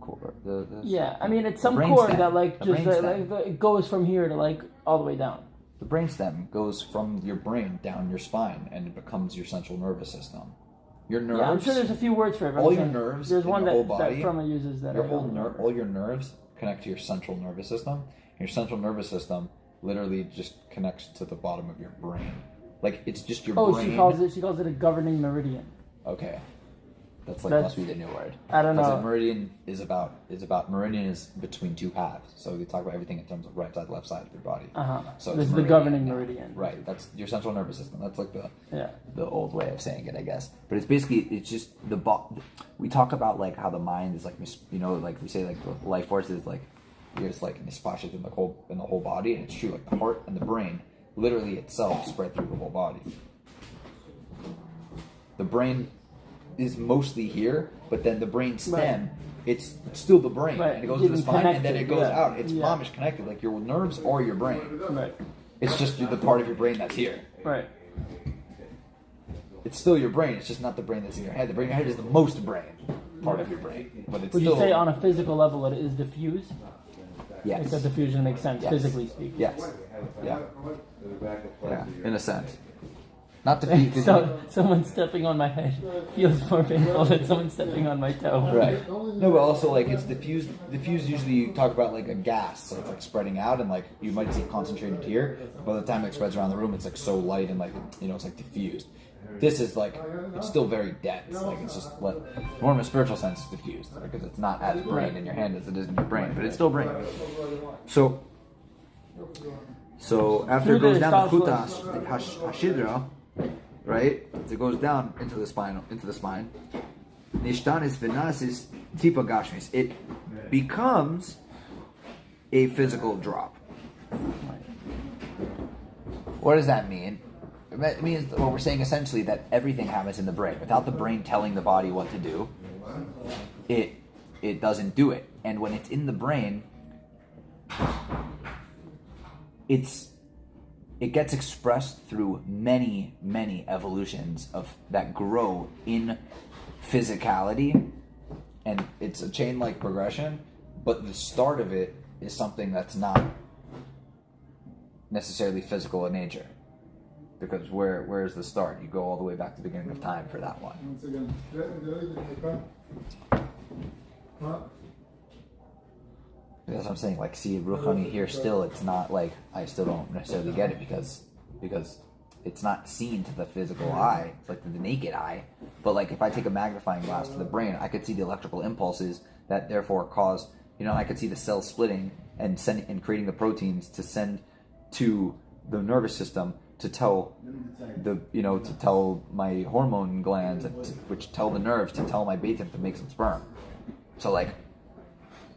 [SPEAKER 1] cord.
[SPEAKER 2] Yeah, I mean it's some
[SPEAKER 1] brain
[SPEAKER 2] cord
[SPEAKER 1] stem.
[SPEAKER 2] that like
[SPEAKER 1] The
[SPEAKER 2] just
[SPEAKER 1] brain
[SPEAKER 2] like it goes from here to like all the way down.
[SPEAKER 1] The brainstem goes from your brain down your spine, and it becomes your central nervous system. Your nerves.
[SPEAKER 2] Yeah, I'm sure there's a few words for it. But
[SPEAKER 1] All your nerves.
[SPEAKER 2] There's
[SPEAKER 1] in
[SPEAKER 2] one
[SPEAKER 1] your
[SPEAKER 2] that
[SPEAKER 1] whole body,
[SPEAKER 2] that Firma uses that.
[SPEAKER 1] all your nerves connect to your central nervous system. Your central nervous system literally just connects to the bottom of your brain. Like it's just your brain.
[SPEAKER 2] She calls it a governing meridian.
[SPEAKER 1] Okay. That's must be the new word.
[SPEAKER 2] I don't know.
[SPEAKER 1] Meridian is between two halves. So we talk about everything in terms of right side, left side of your body. So
[SPEAKER 2] this is the governing meridian.
[SPEAKER 1] Right. That's your central nervous system. That's like the old way of saying it, I guess. But it's just we talk about like how the mind is like like we say like the life force is like there's like nispashit in the whole body, and it's true. Like the heart and the brain, literally itself spread through the whole body. The brain is mostly here, but then the brain stem, it's still the brain, and it goes to the spine, and then it goes out. It's mamish connected, like your nerves or your brain.
[SPEAKER 2] Right.
[SPEAKER 1] It's just the part of your brain that's here.
[SPEAKER 2] Right.
[SPEAKER 1] It's still your brain. It's just not the brain that's in your head. The brain in your head is the most brain part of your brain, but it's
[SPEAKER 2] Would
[SPEAKER 1] still.
[SPEAKER 2] you say on a physical level it is diffused?
[SPEAKER 1] Yes.
[SPEAKER 2] Because diffusion makes sense, physically speaking.
[SPEAKER 1] Yes. Yeah. Yeah. In a sense. Not diffuse.
[SPEAKER 2] So someone stepping on my head feels more painful than someone stepping on my toe.
[SPEAKER 1] Right. No, but also like it's diffused. Diffused usually you talk about like a gas, so it's like spreading out, and like you might see concentrated here. But by the time it spreads around the room, it's like so light and like it's like diffused. This is like it's still very dense. Like it's just more in a spiritual sense, it's diffused because it's not as brain in your hand as it is in your brain, but it's still brain. So after it goes down the chuta hashidra. Right? It goes down into the spine. Nishtanis v'nasis tipa gashmis. It becomes a physical drop. What does that mean? It means what we're saying essentially that everything happens in the brain. Without the brain telling the body what to do, it doesn't do it. And when it's in the brain, it gets expressed through many, many evolutions that grow in physicality, and it's a chain-like progression, but the start of it is something that's not necessarily physical in nature. Because where's the start? You go all the way back to the beginning of time for that one.
[SPEAKER 3] Once again,
[SPEAKER 1] That's what I'm saying. Like, see, Ruchani here still, it's not like, I still don't necessarily get it because it's not seen to the physical eye. It's like to the naked eye. But like, if I take a magnifying glass to the brain, I could see the electrical impulses that therefore cause, I could see the cells splitting and creating the proteins to send to the nervous system to tell to tell my hormone glands, which tell the nerves to tell my beta to make some sperm. So like,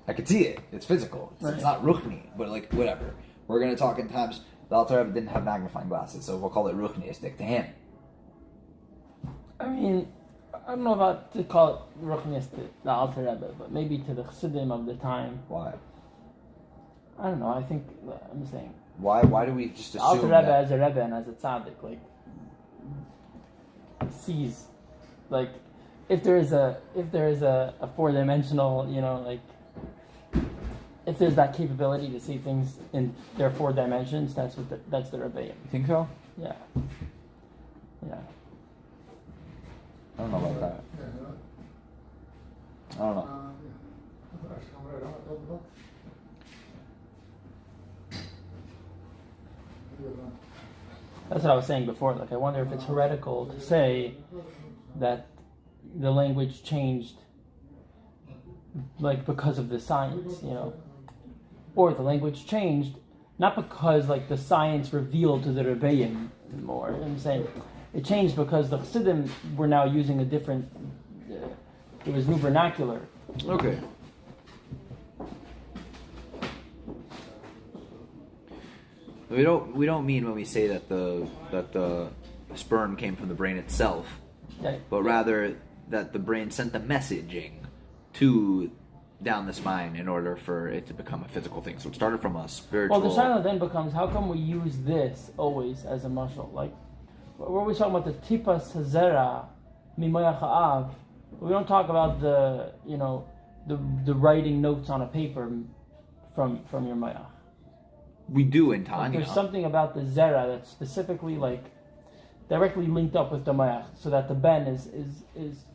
[SPEAKER 1] I could see it. It's physical. It's not ruchni, but like whatever. We're gonna talk in times. The Alter Rebbe didn't have magnifying glasses, so we'll call it ruchniistic to him.
[SPEAKER 2] I mean, I don't know about to call it ruchniistic, the Alter Rebbe, but maybe to the Chassidim of the time.
[SPEAKER 1] Why?
[SPEAKER 2] I don't know. I think I'm saying.
[SPEAKER 1] Why do we just assume
[SPEAKER 2] Alter Rebbe as a Rebbe and as a tzaddik, like, sees, like, if there is a 4-dimensional, like, if there's that capability to see things in their 4 dimensions, that's the Rebbe.
[SPEAKER 1] You think so?
[SPEAKER 2] Yeah.
[SPEAKER 1] I don't know about that. I don't know.
[SPEAKER 2] That's what I was saying before. Like, I wonder if it's heretical to say that the language changed, like, because of the science, or the language changed not because like the science revealed to the Rebbeim more. I'm saying it changed because the Chassidim were now using a different. It was new vernacular.
[SPEAKER 1] Okay. We don't mean when we say that the sperm came from the brain itself, but rather that the brain sent the messaging to down the spine in order for it to become a physical thing. So it started from a spiritual.
[SPEAKER 2] Well, the shaila then becomes, how come we use this always as a mashal? Like, we're always talking about the tipas hazera mimoyach ha'av. We don't talk about the writing notes on a paper from your mayach.
[SPEAKER 1] We do in Tanya.
[SPEAKER 2] Like, there's something about the zera that's specifically like directly linked up with the mayach, so that the ben is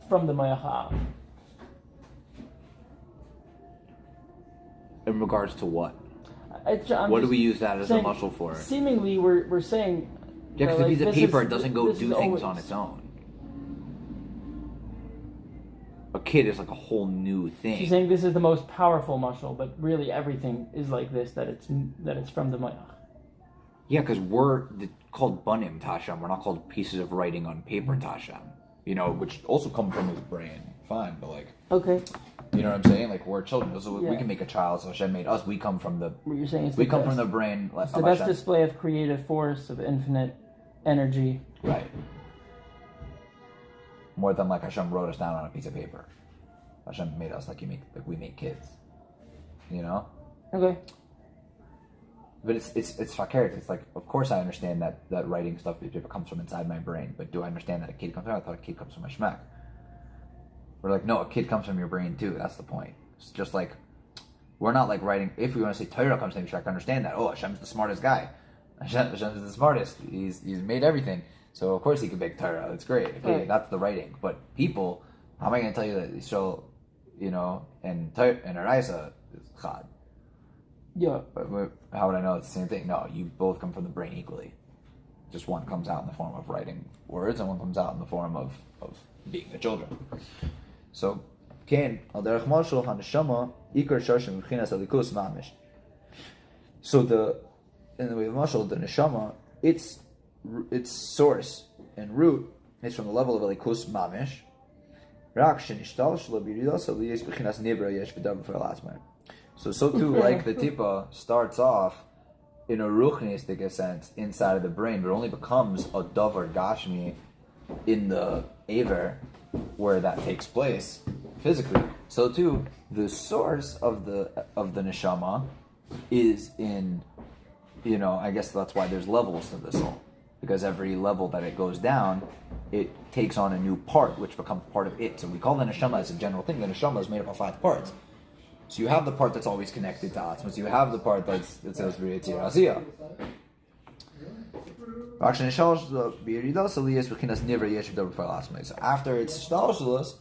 [SPEAKER 2] from the mayach ha'av.
[SPEAKER 1] In regards to what?
[SPEAKER 2] What
[SPEAKER 1] do we use that as a muscle for?
[SPEAKER 2] Seemingly, we're saying.
[SPEAKER 1] Yeah, because if it's a paper, it doesn't go do things on its own. A kid is like a whole new thing.
[SPEAKER 2] She's saying this is the most powerful muscle, but really everything is like this. That it's from the mayach.
[SPEAKER 1] Yeah, because we're called banim tasham. We're not called pieces of writing on paper tasham. Which also come from his brain. Fine, but like.
[SPEAKER 2] Okay.
[SPEAKER 1] You know what I'm saying? Like, we're children, so we can make a child. So Hashem made us. We come from the.
[SPEAKER 2] What you're saying is
[SPEAKER 1] we come from the brain.
[SPEAKER 2] It's the best display of creative force, of infinite energy.
[SPEAKER 1] Right. More than like Hashem wrote us down on a piece of paper. Hashem made us like we make kids.
[SPEAKER 2] Okay.
[SPEAKER 1] But it's fakert. It's like, of course I understand that writing stuff comes from inside my brain. But do I understand that a kid comes from? I thought a kid comes from my shmek. We're like, no, a kid comes from your brain too. That's the point. It's just like, we're not like writing. If we want to say Torah comes from Shek, understand that. Oh, Hashem's the smartest guy. Hashem's the smartest. He's made everything. So of course he can make Torah. That's great. Okay, right. That's the writing. But people, how am I going to tell you that Yisrael, and Araisa is Chad?
[SPEAKER 2] Yeah.
[SPEAKER 1] But how would I know it's the same thing? No, you both come from the brain equally. Just one comes out in the form of writing words, and one comes out in the form of being the children. So, al derech mashal haneshama ikar sharshim b'chinas alikus mamish. So in the way of mashal, the neshama, its source and root is from the level of alikus mamish. Rak shenishtal shelo b'yidas aliyesh b'chinas nivra yesh v'davar v'alatmer. So too, like the tipa starts off in a ruchnistic sense inside of the brain, but only becomes a davar gashmi in the aver where that takes place physically. So too, the source of the neshama is in, I guess that's why there's levels to the soul, because every level that it goes down, it takes on a new part which becomes part of it. So we call the neshama as a general thing. The neshama is made up of 5 parts. So you have the part that's always connected to Atzmas. You have the part that says V'Yetzirah Asiyah. So after it's shtalshalos,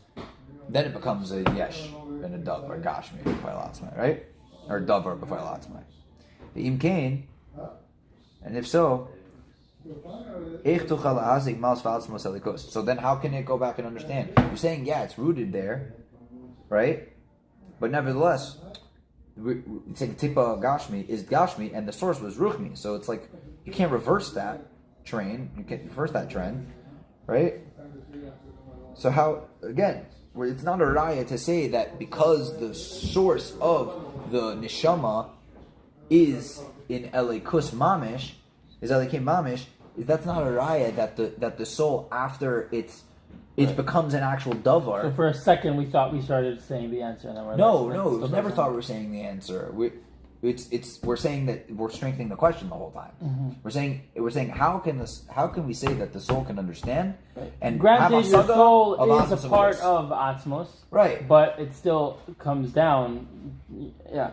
[SPEAKER 1] then it becomes a yesh and a dove or gashmi b'fayil atzmai, right? Or dove or b'fayil atzmai. The imkain, and if so, so then how can it go back and understand? You're saying, yeah, it's rooted there, right? But nevertheless, it's like tipa gashmi is gashmi, and the source was ruchmi. So it's like you can't reverse that train. You can't reverse that trend, right? So how again? It's not a raya to say that because the source of the neshama is in elikus mamish, is elikim mamish. That's not a raya that the soul after it becomes an actual davar.
[SPEAKER 2] So for a second we thought we started saying the answer, and then we're
[SPEAKER 1] we never thought we were saying the answer. We're saying that we're strengthening the question the whole time.
[SPEAKER 2] Mm-hmm.
[SPEAKER 1] We're saying how can we say that the soul can understand?
[SPEAKER 2] Right.
[SPEAKER 1] And
[SPEAKER 2] granted, your soul is a part
[SPEAKER 1] Atzmos.
[SPEAKER 2] of Atzmos,
[SPEAKER 1] right?
[SPEAKER 2] But it still comes down. Yeah.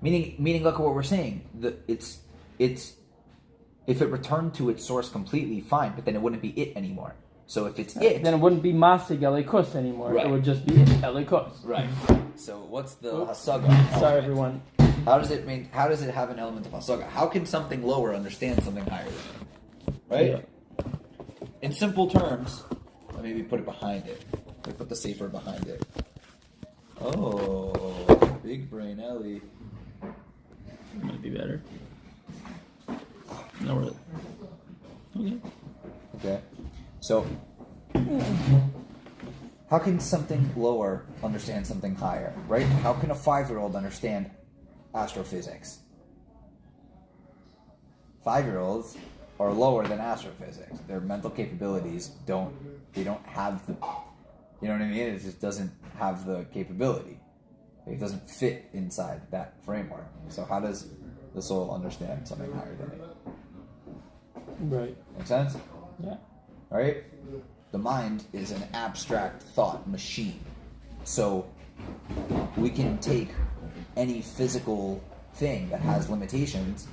[SPEAKER 1] Meaning, look at what we're saying. It's if it returned to its source completely, fine, but then it wouldn't be it anymore. So if it's it,
[SPEAKER 2] then it wouldn't be Masig Elikus anymore.
[SPEAKER 1] Right.
[SPEAKER 2] It would just be Elikus.
[SPEAKER 1] Right. So what's the hasaga?
[SPEAKER 2] Sorry, everyone.
[SPEAKER 1] How does it have an element of hasaga? How can something lower understand something higher than it? Right?
[SPEAKER 2] Yeah.
[SPEAKER 1] In simple terms, let me maybe put it behind it. Let me put the safer behind it. Oh, big brain Ellie.
[SPEAKER 2] Might be better. No, really. Okay.
[SPEAKER 1] Okay. So, how can something lower understand something higher, right? How can a 5-year-old understand astrophysics? 5-year-olds are lower than astrophysics. Their mental capabilities don't have the, you know what I mean? It just doesn't have the capability. It doesn't fit inside that framework. So how does the soul understand something higher than it?
[SPEAKER 2] Right.
[SPEAKER 1] Make sense?
[SPEAKER 2] Yeah.
[SPEAKER 1] All right? The mind is an abstract thought machine. So we can take any physical thing that has limitations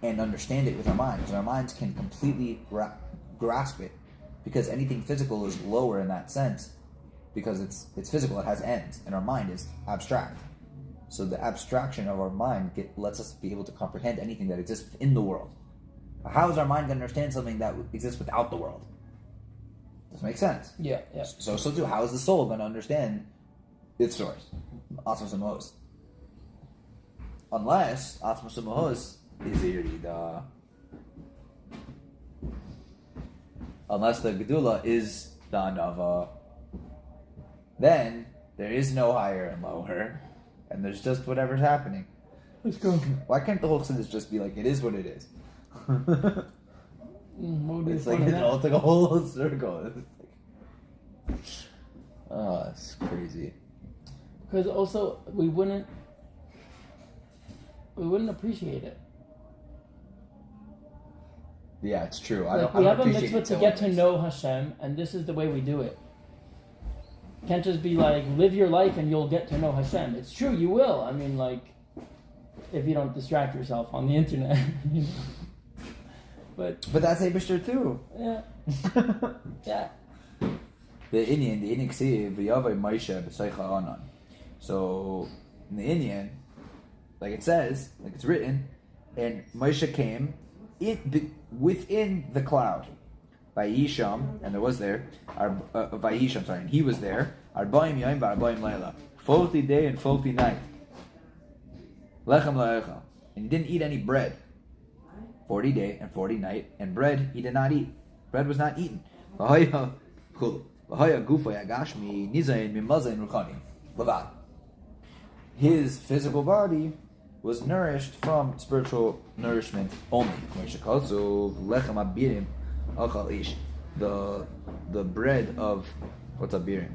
[SPEAKER 1] and understand it with our minds. And our minds can completely grasp it, because anything physical is lower in that sense, because it's physical, it has ends, and our mind is abstract. So the abstraction of our mind lets us be able to comprehend anything that exists in the world. How is our mind going to understand something that exists without the world? Does make sense?
[SPEAKER 2] Yeah, yeah.
[SPEAKER 1] So too, how is the soul going to understand its source? Atmos Umahos. Unless Atmos Umahos is Yerida. Unless the Gedula is the Anava, then there is no higher and lower, and there's just whatever's happening.
[SPEAKER 2] Let's go.
[SPEAKER 1] Why can't the whole sentence just be like, it is what it is? It's like, it's like a whole circle. Oh, it's crazy.
[SPEAKER 2] Because also we wouldn't appreciate it.
[SPEAKER 1] Yeah, it's true.
[SPEAKER 2] We have a mitzvah to get to know Hashem, and this is the way we do it. Can't just be like, live your life and you'll get to know Hashem. It's true, you will. I mean, like, if you don't distract yourself on the internet. You know? But
[SPEAKER 1] that's Abishter too.
[SPEAKER 2] Yeah. Yeah.
[SPEAKER 1] The Indian say v'yavay Moshe b'seicha anan. So in the Indian, like it says, like it's written, and Moshe came within the cloud. Vayisham, and there was there, Vayisham, sorry, and he was there. Arbaim yom v'arbaim leila, 40 day and 40 night. Lechem la'echa, and he didn't eat any bread. 40 day and 40 night, and bread he did not eat. Bread was not eaten. His physical body was nourished from spiritual nourishment only. The bread of what's a birim?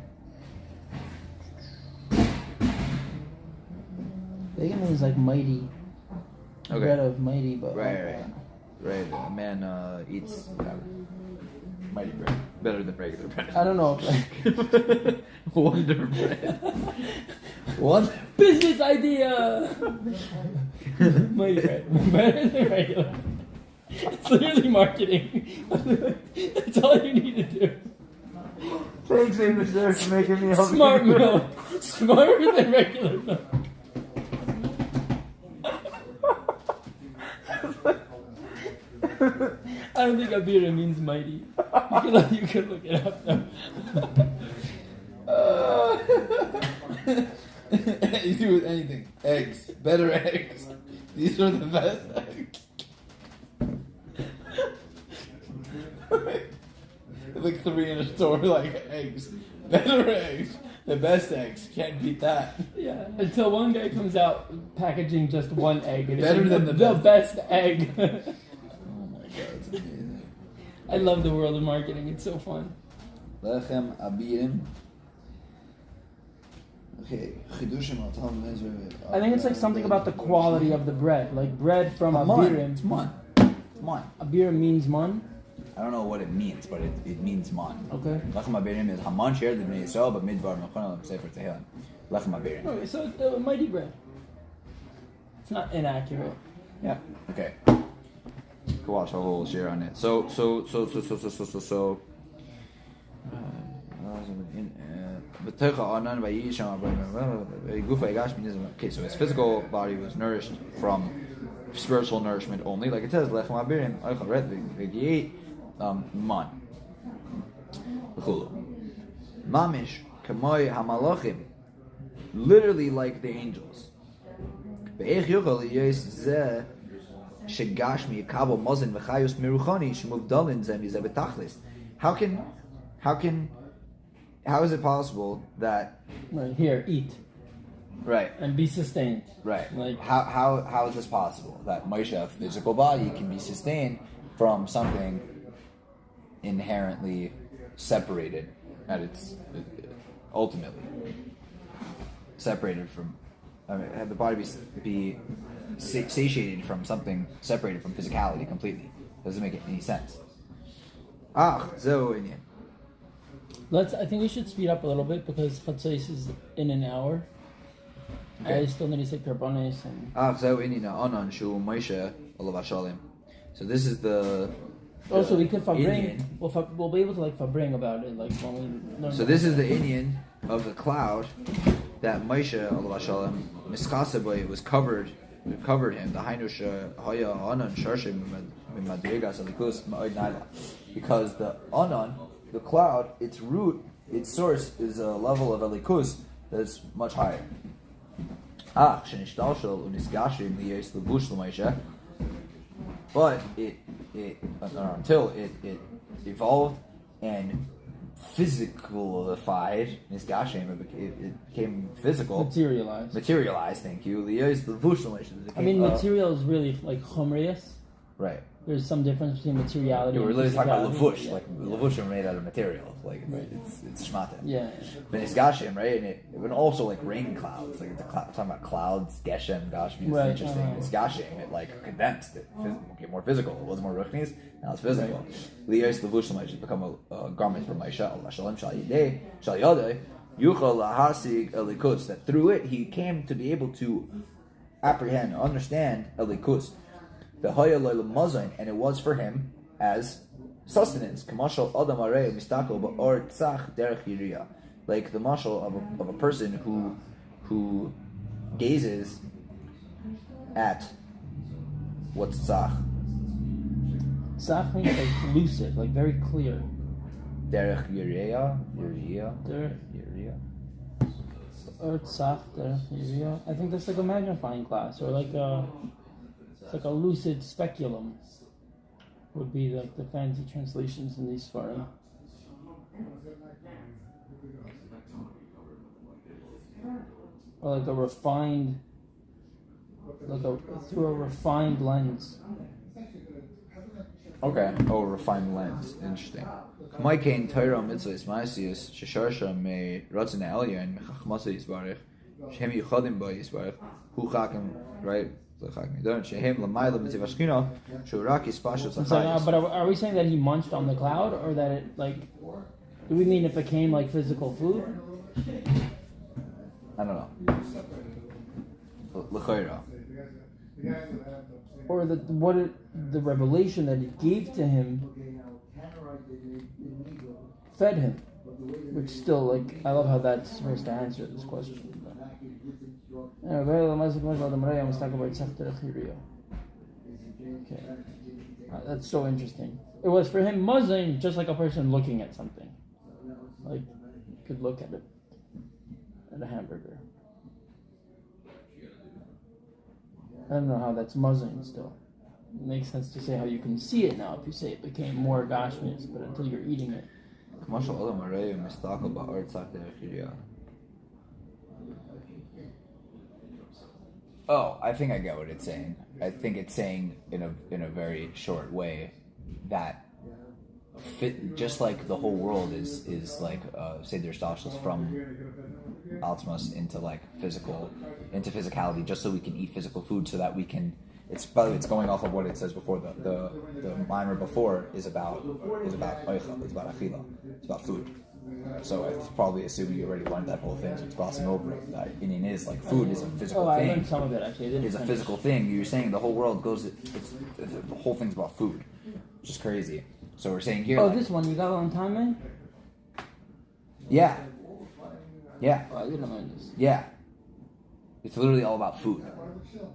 [SPEAKER 2] Bacon means like mighty.
[SPEAKER 1] Okay.
[SPEAKER 2] Bread of mighty, but
[SPEAKER 1] Right. A man eats mighty bread. Better than regular bread.
[SPEAKER 2] I don't know.
[SPEAKER 1] Wonder bread. What?
[SPEAKER 2] Business idea. Mighty bread. Better than regular. It's literally marketing. That's all you need to do.
[SPEAKER 1] Thanks, English there, for making me help.
[SPEAKER 2] Smart milk. Smarter than regular milk. I don't think Abira means mighty. You can look it up now.
[SPEAKER 1] You do with anything. Eggs. Better eggs. These are the best eggs. Like 3 in a store, like eggs. Better eggs. The best eggs. Can't beat that.
[SPEAKER 2] Yeah, until one guy comes out packaging just one egg. And
[SPEAKER 1] Better
[SPEAKER 2] it's
[SPEAKER 1] than
[SPEAKER 2] the best egg.
[SPEAKER 1] Oh my god, it's amazing.
[SPEAKER 2] I love the world of marketing. It's so fun.
[SPEAKER 1] Lechem abirim. Okay,
[SPEAKER 2] I think it's like something about the quality of the bread. Like bread from Abirim.
[SPEAKER 1] It's man. It's man.
[SPEAKER 2] Abirim means man.
[SPEAKER 1] I don't know what it means, but it means man.
[SPEAKER 2] Okay.
[SPEAKER 1] Lechem abirim is Haman shared the Bnei Yisrael, but midbar mechana sefer tehillim. Lechem abirim.
[SPEAKER 2] Okay, so mighty bread. It's not inaccurate.
[SPEAKER 1] Yeah. Okay. Go watch a whole share on it. So. Okay, so his physical body was nourished from spiritual nourishment only, like it says, man. Mamish kamoy hamalachim, literally like the angels. How is it possible that
[SPEAKER 2] Right here, eat
[SPEAKER 1] right
[SPEAKER 2] and be sustained.
[SPEAKER 1] right
[SPEAKER 2] Like
[SPEAKER 1] how is this possible that Moshe physical body can be sustained from something inherently separated at its ultimately separated from have the body be satiated from something separated from physicality completely? Doesn't make any sense.
[SPEAKER 2] I think we should speed up a little bit because Chatzos is in an hour.
[SPEAKER 1] Okay.
[SPEAKER 2] I still need to say Karbonis and.
[SPEAKER 1] So this is the
[SPEAKER 2] Also, we could fabring.
[SPEAKER 1] Indian.
[SPEAKER 2] We'll be able to like fabring about it like when we learn.
[SPEAKER 1] So this is the Indian of the cloud that Moshe alav shalom miskaseboy was covered him. The Hainush Haya Anan Sharshim Madrigas Alikus Ma'od Naila, because the Anan, the cloud, its root, its source is a level of Alikus that's much higher. But until it evolved and physicalified, it became physical. Materialized, thank you.
[SPEAKER 2] I mean, material is really like chomrius.
[SPEAKER 1] Right.
[SPEAKER 2] There's some difference between materiality.
[SPEAKER 1] We're
[SPEAKER 2] and
[SPEAKER 1] literally talking about
[SPEAKER 2] physicality.
[SPEAKER 1] levush.
[SPEAKER 2] Yeah.
[SPEAKER 1] Like levush are made out of material. Like
[SPEAKER 2] Right.
[SPEAKER 1] it's shmata.
[SPEAKER 2] Yeah.
[SPEAKER 1] But it's Gashem, right? And it would also like rain clouds. Like talking about clouds, Geshem, Gashmi. It's
[SPEAKER 2] Right,
[SPEAKER 1] interesting. It's Gashem. It like condensed it. Became more physical. It was more ruchnis. Now it's physical. Liyos levush might become a garment for Maisha. Allah Shalom Shal Yidei Shal Yodei Yuchal Lahasig Elikus. That through it he came to be able to apprehend, understand Elikus. And it was for him as sustenance. Like the mashal of a person who gazes at what's tzach.
[SPEAKER 2] Tzach means like lucid, like very clear.
[SPEAKER 1] Derech yireya.
[SPEAKER 2] Or tzach, derech yiriyah. I think that's like a magnifying glass, or like a. It's like a lucid speculum would be like the fancy translations in these svarim. Or like a refined, through a refined lens.
[SPEAKER 1] Okay. Oh, refined lens. Interesting. K'maykein Torah mitzvahs ma'asiyos shesharsha me ratzon ha'elyon mechachmasa yisbarach shehem yuchadim ba yisbarach hu chakim, right? But are
[SPEAKER 2] we saying that he munched on the cloud, or that it like? Do we mean it became like physical food?
[SPEAKER 1] I don't know. L'chayra.
[SPEAKER 2] or the revelation that it gave to him fed him, which still, like, I love how that's supposed to answer this question. Okay, that's so interesting. It was for him mazin, just like a person looking at something, like you could look at it, at a hamburger. I don't know how that's mazin still. It makes sense to say how you can see it now if you say it became more gashmis, but until you're eating it.
[SPEAKER 1] Oh, I think I get what it's saying. I think it's saying in a very short way that just like the whole world is like Seder Stashlis from Altmas into like physicality, just so we can eat physical food, so that we can. It's by the way, it's going off of what it says before. The mimer before is about oichel, it's about achila, it's about food. So I probably assume you already learned that whole thing, so it's glossing over it. That opinion is like food is a physical thing.
[SPEAKER 2] I learned some of it actually.
[SPEAKER 1] It's a physical thing. You're saying the whole world goes. The whole thing's about food, which is crazy. So we're saying here.
[SPEAKER 2] Oh, like, this one you got on time, man.
[SPEAKER 1] Yeah. Yeah.
[SPEAKER 2] Oh, I didn't learn this.
[SPEAKER 1] Yeah. It's literally all about food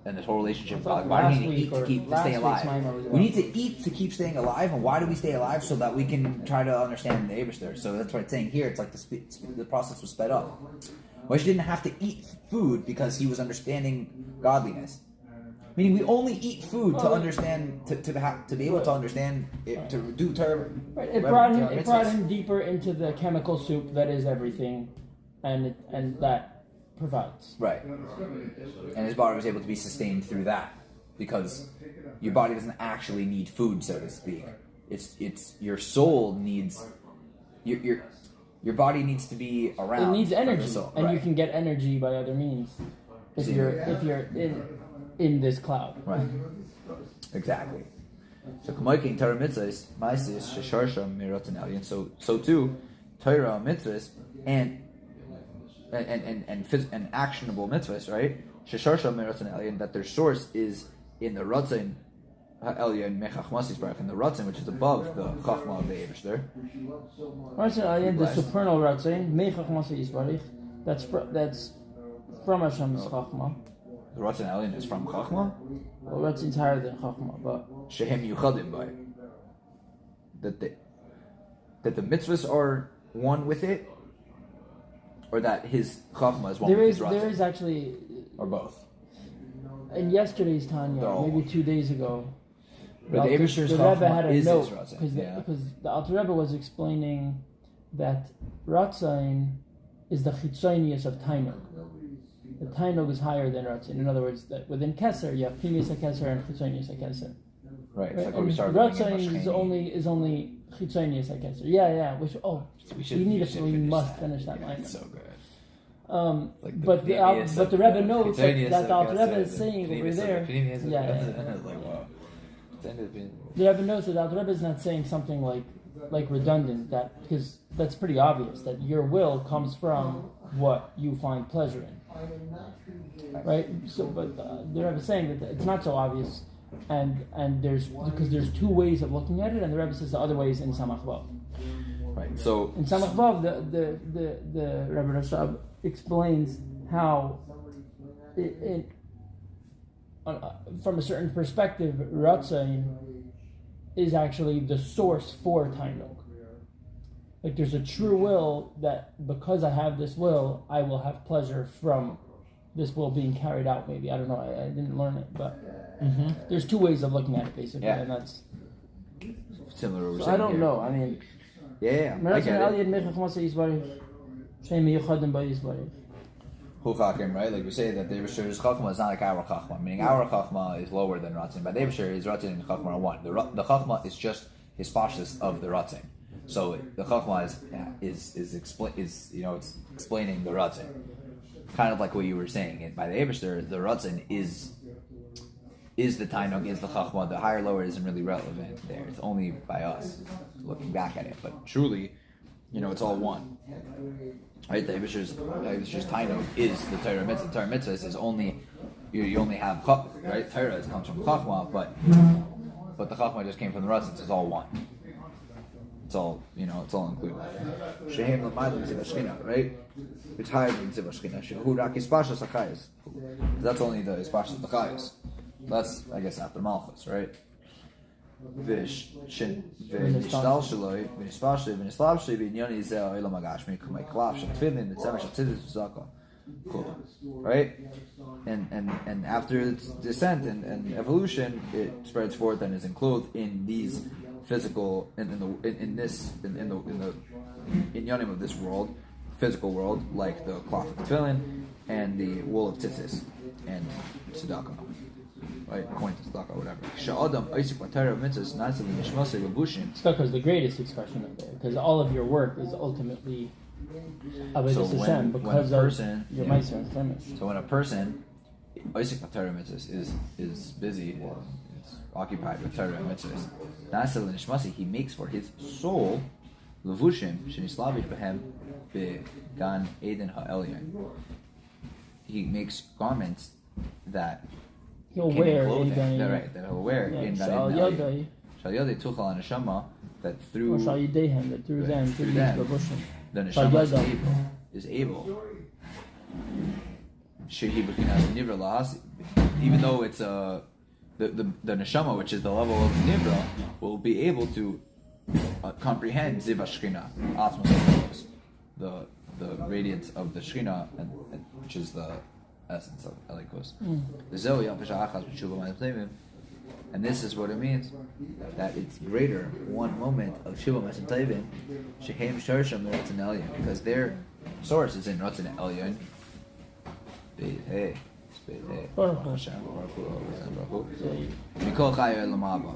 [SPEAKER 1] and this whole relationship. Like, why do we need to eat to stay alive? We need to eat to keep staying alive, and why do we stay alive? So that we can try to understand the Eibishter. So that's what it's saying here. It's like the process was sped up. Moshe didn't have to eat food because he was understanding godliness. Meaning, we only eat food to understand, to be able to understand it, to do Torah.
[SPEAKER 2] Right. It brought him deeper into the chemical soup that is everything, and that provides.
[SPEAKER 1] Right. And his body was able to be sustained through that, because your body doesn't actually need food, so to speak. It's your soul needs your body needs to be around.
[SPEAKER 2] It needs energy, and
[SPEAKER 1] right.
[SPEAKER 2] You can get energy by other means if you're in this cloud.
[SPEAKER 1] Right. Exactly. So k'moikin Torah mitzvahs ma'asis shesharsha mirotin alien. So too Torah mitzvahs and actionable mitzvahs, right? Shesharsha mirotin alien, that their source is in the ratzin alien mechachmasis barach, in the ratzin, which is above the chachma of the Eibishter.
[SPEAKER 2] Ratzin alien, the supernal ratzin mechachmasis barach. That's from Hashem's chachma.
[SPEAKER 1] The Ratzin Alien is from Chachma?
[SPEAKER 2] Well, Ratzin's higher than Chachma, but...
[SPEAKER 1] Shehem Yuchadim by. That the mitzvahs are one with it? Or that his Chachma is one with his Ratzin?
[SPEAKER 2] There is actually...
[SPEAKER 1] Or both?
[SPEAKER 2] In yesterday's Tanya, maybe 2 days ago,
[SPEAKER 1] but the Eibishter's Chachma is his Ratzin.
[SPEAKER 2] Because the Alter Rebbe was explaining that Ratzin is the chitzonius of Tainug. The Tainug is higher than Ratzin. In other words, that within Keser, you have Pnimius HaKeser and Chitzonius HaKeser.
[SPEAKER 1] Right. It's like what we started
[SPEAKER 2] Ratzin is only Chitzonius HaKeser. Yeah. We must finish that line.
[SPEAKER 1] It's so good.
[SPEAKER 2] But the Rebbe knows that the Alter Rebbe is saying over there. The Rebbe knows that the Alter Rebbe is not saying something like redundant, that because that's pretty obvious that your will comes from what you find pleasure in. Right? So, but the Rebbe is saying that it's not so obvious, and there's two ways of looking at it, and the Rebbe says the other way is in Samach Vav.
[SPEAKER 1] Right. So
[SPEAKER 2] in Samach Vav, the Rebbe Rashab explains how, from a certain perspective, Ratzin is actually the source for Tainug. Like, there's a true will that because I have this will, I will have pleasure from this will being carried out. Maybe, I don't know, I didn't learn it, but there's two ways of looking at it, basically, and that's
[SPEAKER 1] similar.
[SPEAKER 2] So I don't know. I mean,
[SPEAKER 1] I get it. Right? Like we say that the Eibishter's Chachma is not like our Chachma, meaning our Chachma is lower than Ratzin. But the Eibishter is Ratzin and Chachma are one. The Chachma is just his pashtus of the Ratzin. So the Chachma is it's explaining the Ratzin, kind of like what you were saying. By the Eibishter, the Ratzin is the Tainug, is the Chachma. The higher lower isn't really relevant there. It's only by us looking back at it. But truly, it's all one. Right? The Eibishter's Tainug is the Torah Mitzvah. The Torah Mitzvah is only you only have right? Torah comes from Chachma, but the Chachma just came from the Ratzitz. It's all one. It's all it's all included. Shehem l'maylim ziv hashchina, right? It's higher than ziv hashchina. Shehu rak ispashas hachayis. That's only the ispashas hachayis. That's I guess after Malchus, right? V'nishtal shaloi v'nispashli v'nislabshli v'nyoni zeh ha'olam hagashmi k'may klaf shel tefillin v'tzemer shel tzitzis v'zaka. Cool. Right? And after its descent and evolution, it spreads forth and is enclosed in these physical in the inyanim of this world, physical world, like the cloth of tefillin and the wool of tzitzis and tzedakah, right? According to tzedakah, whatever.
[SPEAKER 2] Tzedakah is the greatest expression of it, because all of your work is ultimately Avodas Hashem because of your Meiser and Chemish.
[SPEAKER 1] So when a person Isaac Torah mitzvahs is busy, is occupied with Torah mitzvahs, Nasel Nishmasi, he makes for his soul levushim shenislavish behem began Eden ha'elyon. He makes garments that
[SPEAKER 2] he'll wear in
[SPEAKER 1] that he'll wear in Gan Eden. Shal Yodei tuchal neshama, that through
[SPEAKER 2] Shal Yodeihem, that through them
[SPEAKER 1] the neshama is able. Even though it's the neshama, which is the level of nivra, will be able to comprehend ziv hashchina, atmos, the radiance of the shchina, and which is the essence of elikos. And this is what it means, that it's greater, one moment of Shiva Masim Tevin, Shehem Sharsham Ratzin Elyon, because their source is in Ratzin Elyon.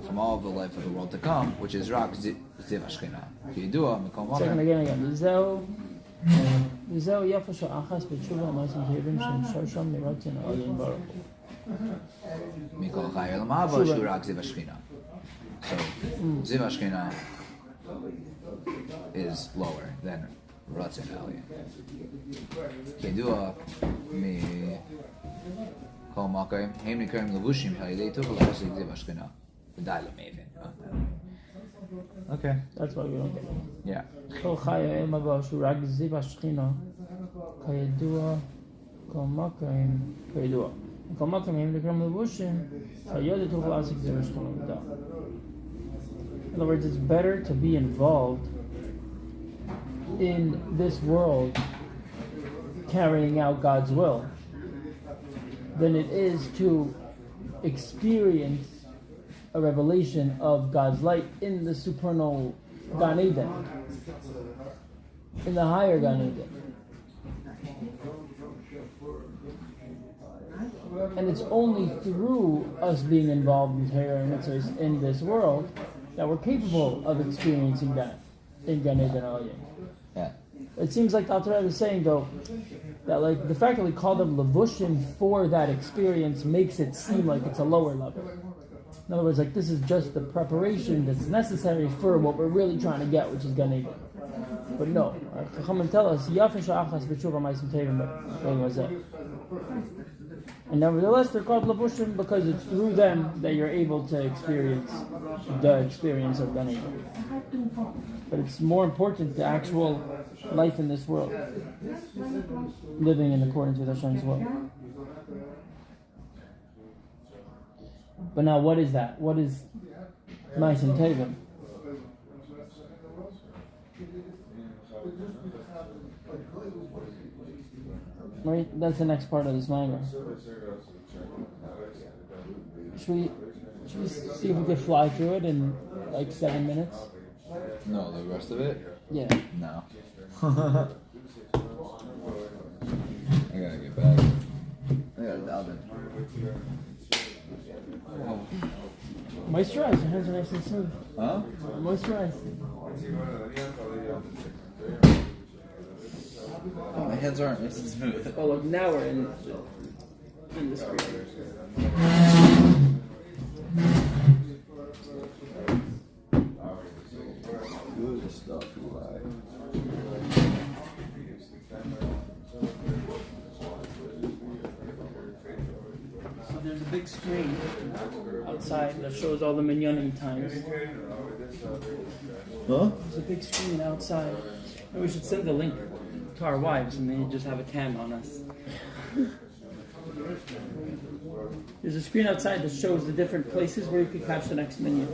[SPEAKER 1] From all of the life of the world to come, which is Rak Ziv Hashchina.
[SPEAKER 2] Second again. Zeo Yafa Sha'achas B'tshuva Masim Tevin Shem Sharsham Ratzin Elyon Baruch. So Ziv Hashchina is lower than Ratzin Elyon. Kedua mi kol makom hem nikarim levushim halidei tuchel chasik Ziv Hashchina. V'dai l'mevin. Okay. That's why we don't get it.
[SPEAKER 1] Yeah.
[SPEAKER 2] Kol chaya emago shurag Ziv Hashchina kayedua kol makom kayedua. In other words, it's better to be involved in this world carrying out God's will than it is to experience a revelation of God's light in the supernal Gan Eden, in the higher Gan Eden. And it's only through us being involved in Torah and mitzvahs in this world that we're capable of experiencing that in Gan Eden Elyon.
[SPEAKER 1] Yeah.
[SPEAKER 2] It seems like the Torah is saying, though, that like the fact that we call them levushim for that experience makes it seem like it's a lower level. In other words, like this is just the preparation that's necessary for what we're really trying to get, which is Gan Eden. But no, Chachamim tell us, Yafish Achas B'tshuva Ma'asim Tevim. And nevertheless, they're called levushim because it's through them that you're able to experience the experience of Gan Eden. But it's more important the actual life in this world, living in accordance with Hashem's will. But now, what is that? What is Ma'asim Tevim? Right, that's the next part of this manga. Should we see if we could fly through it in like 7 minutes?
[SPEAKER 1] No, the rest of it?
[SPEAKER 2] Yeah.
[SPEAKER 1] No. I gotta get back. I gotta dial in.
[SPEAKER 2] Moisturize, your hands are nice and smooth.
[SPEAKER 1] Huh?
[SPEAKER 2] Moisturize.
[SPEAKER 1] Oh, my hands aren't nice and smooth.
[SPEAKER 2] Oh look, now we're in the screen.
[SPEAKER 1] Good stuff, right?
[SPEAKER 2] there's a big screen outside that shows all the minyanim times.
[SPEAKER 1] Huh?
[SPEAKER 2] There's a big screen outside. And we should send the link to our wives and they just have a cam on us. There's a screen outside that shows the different places where you could catch the next minyan.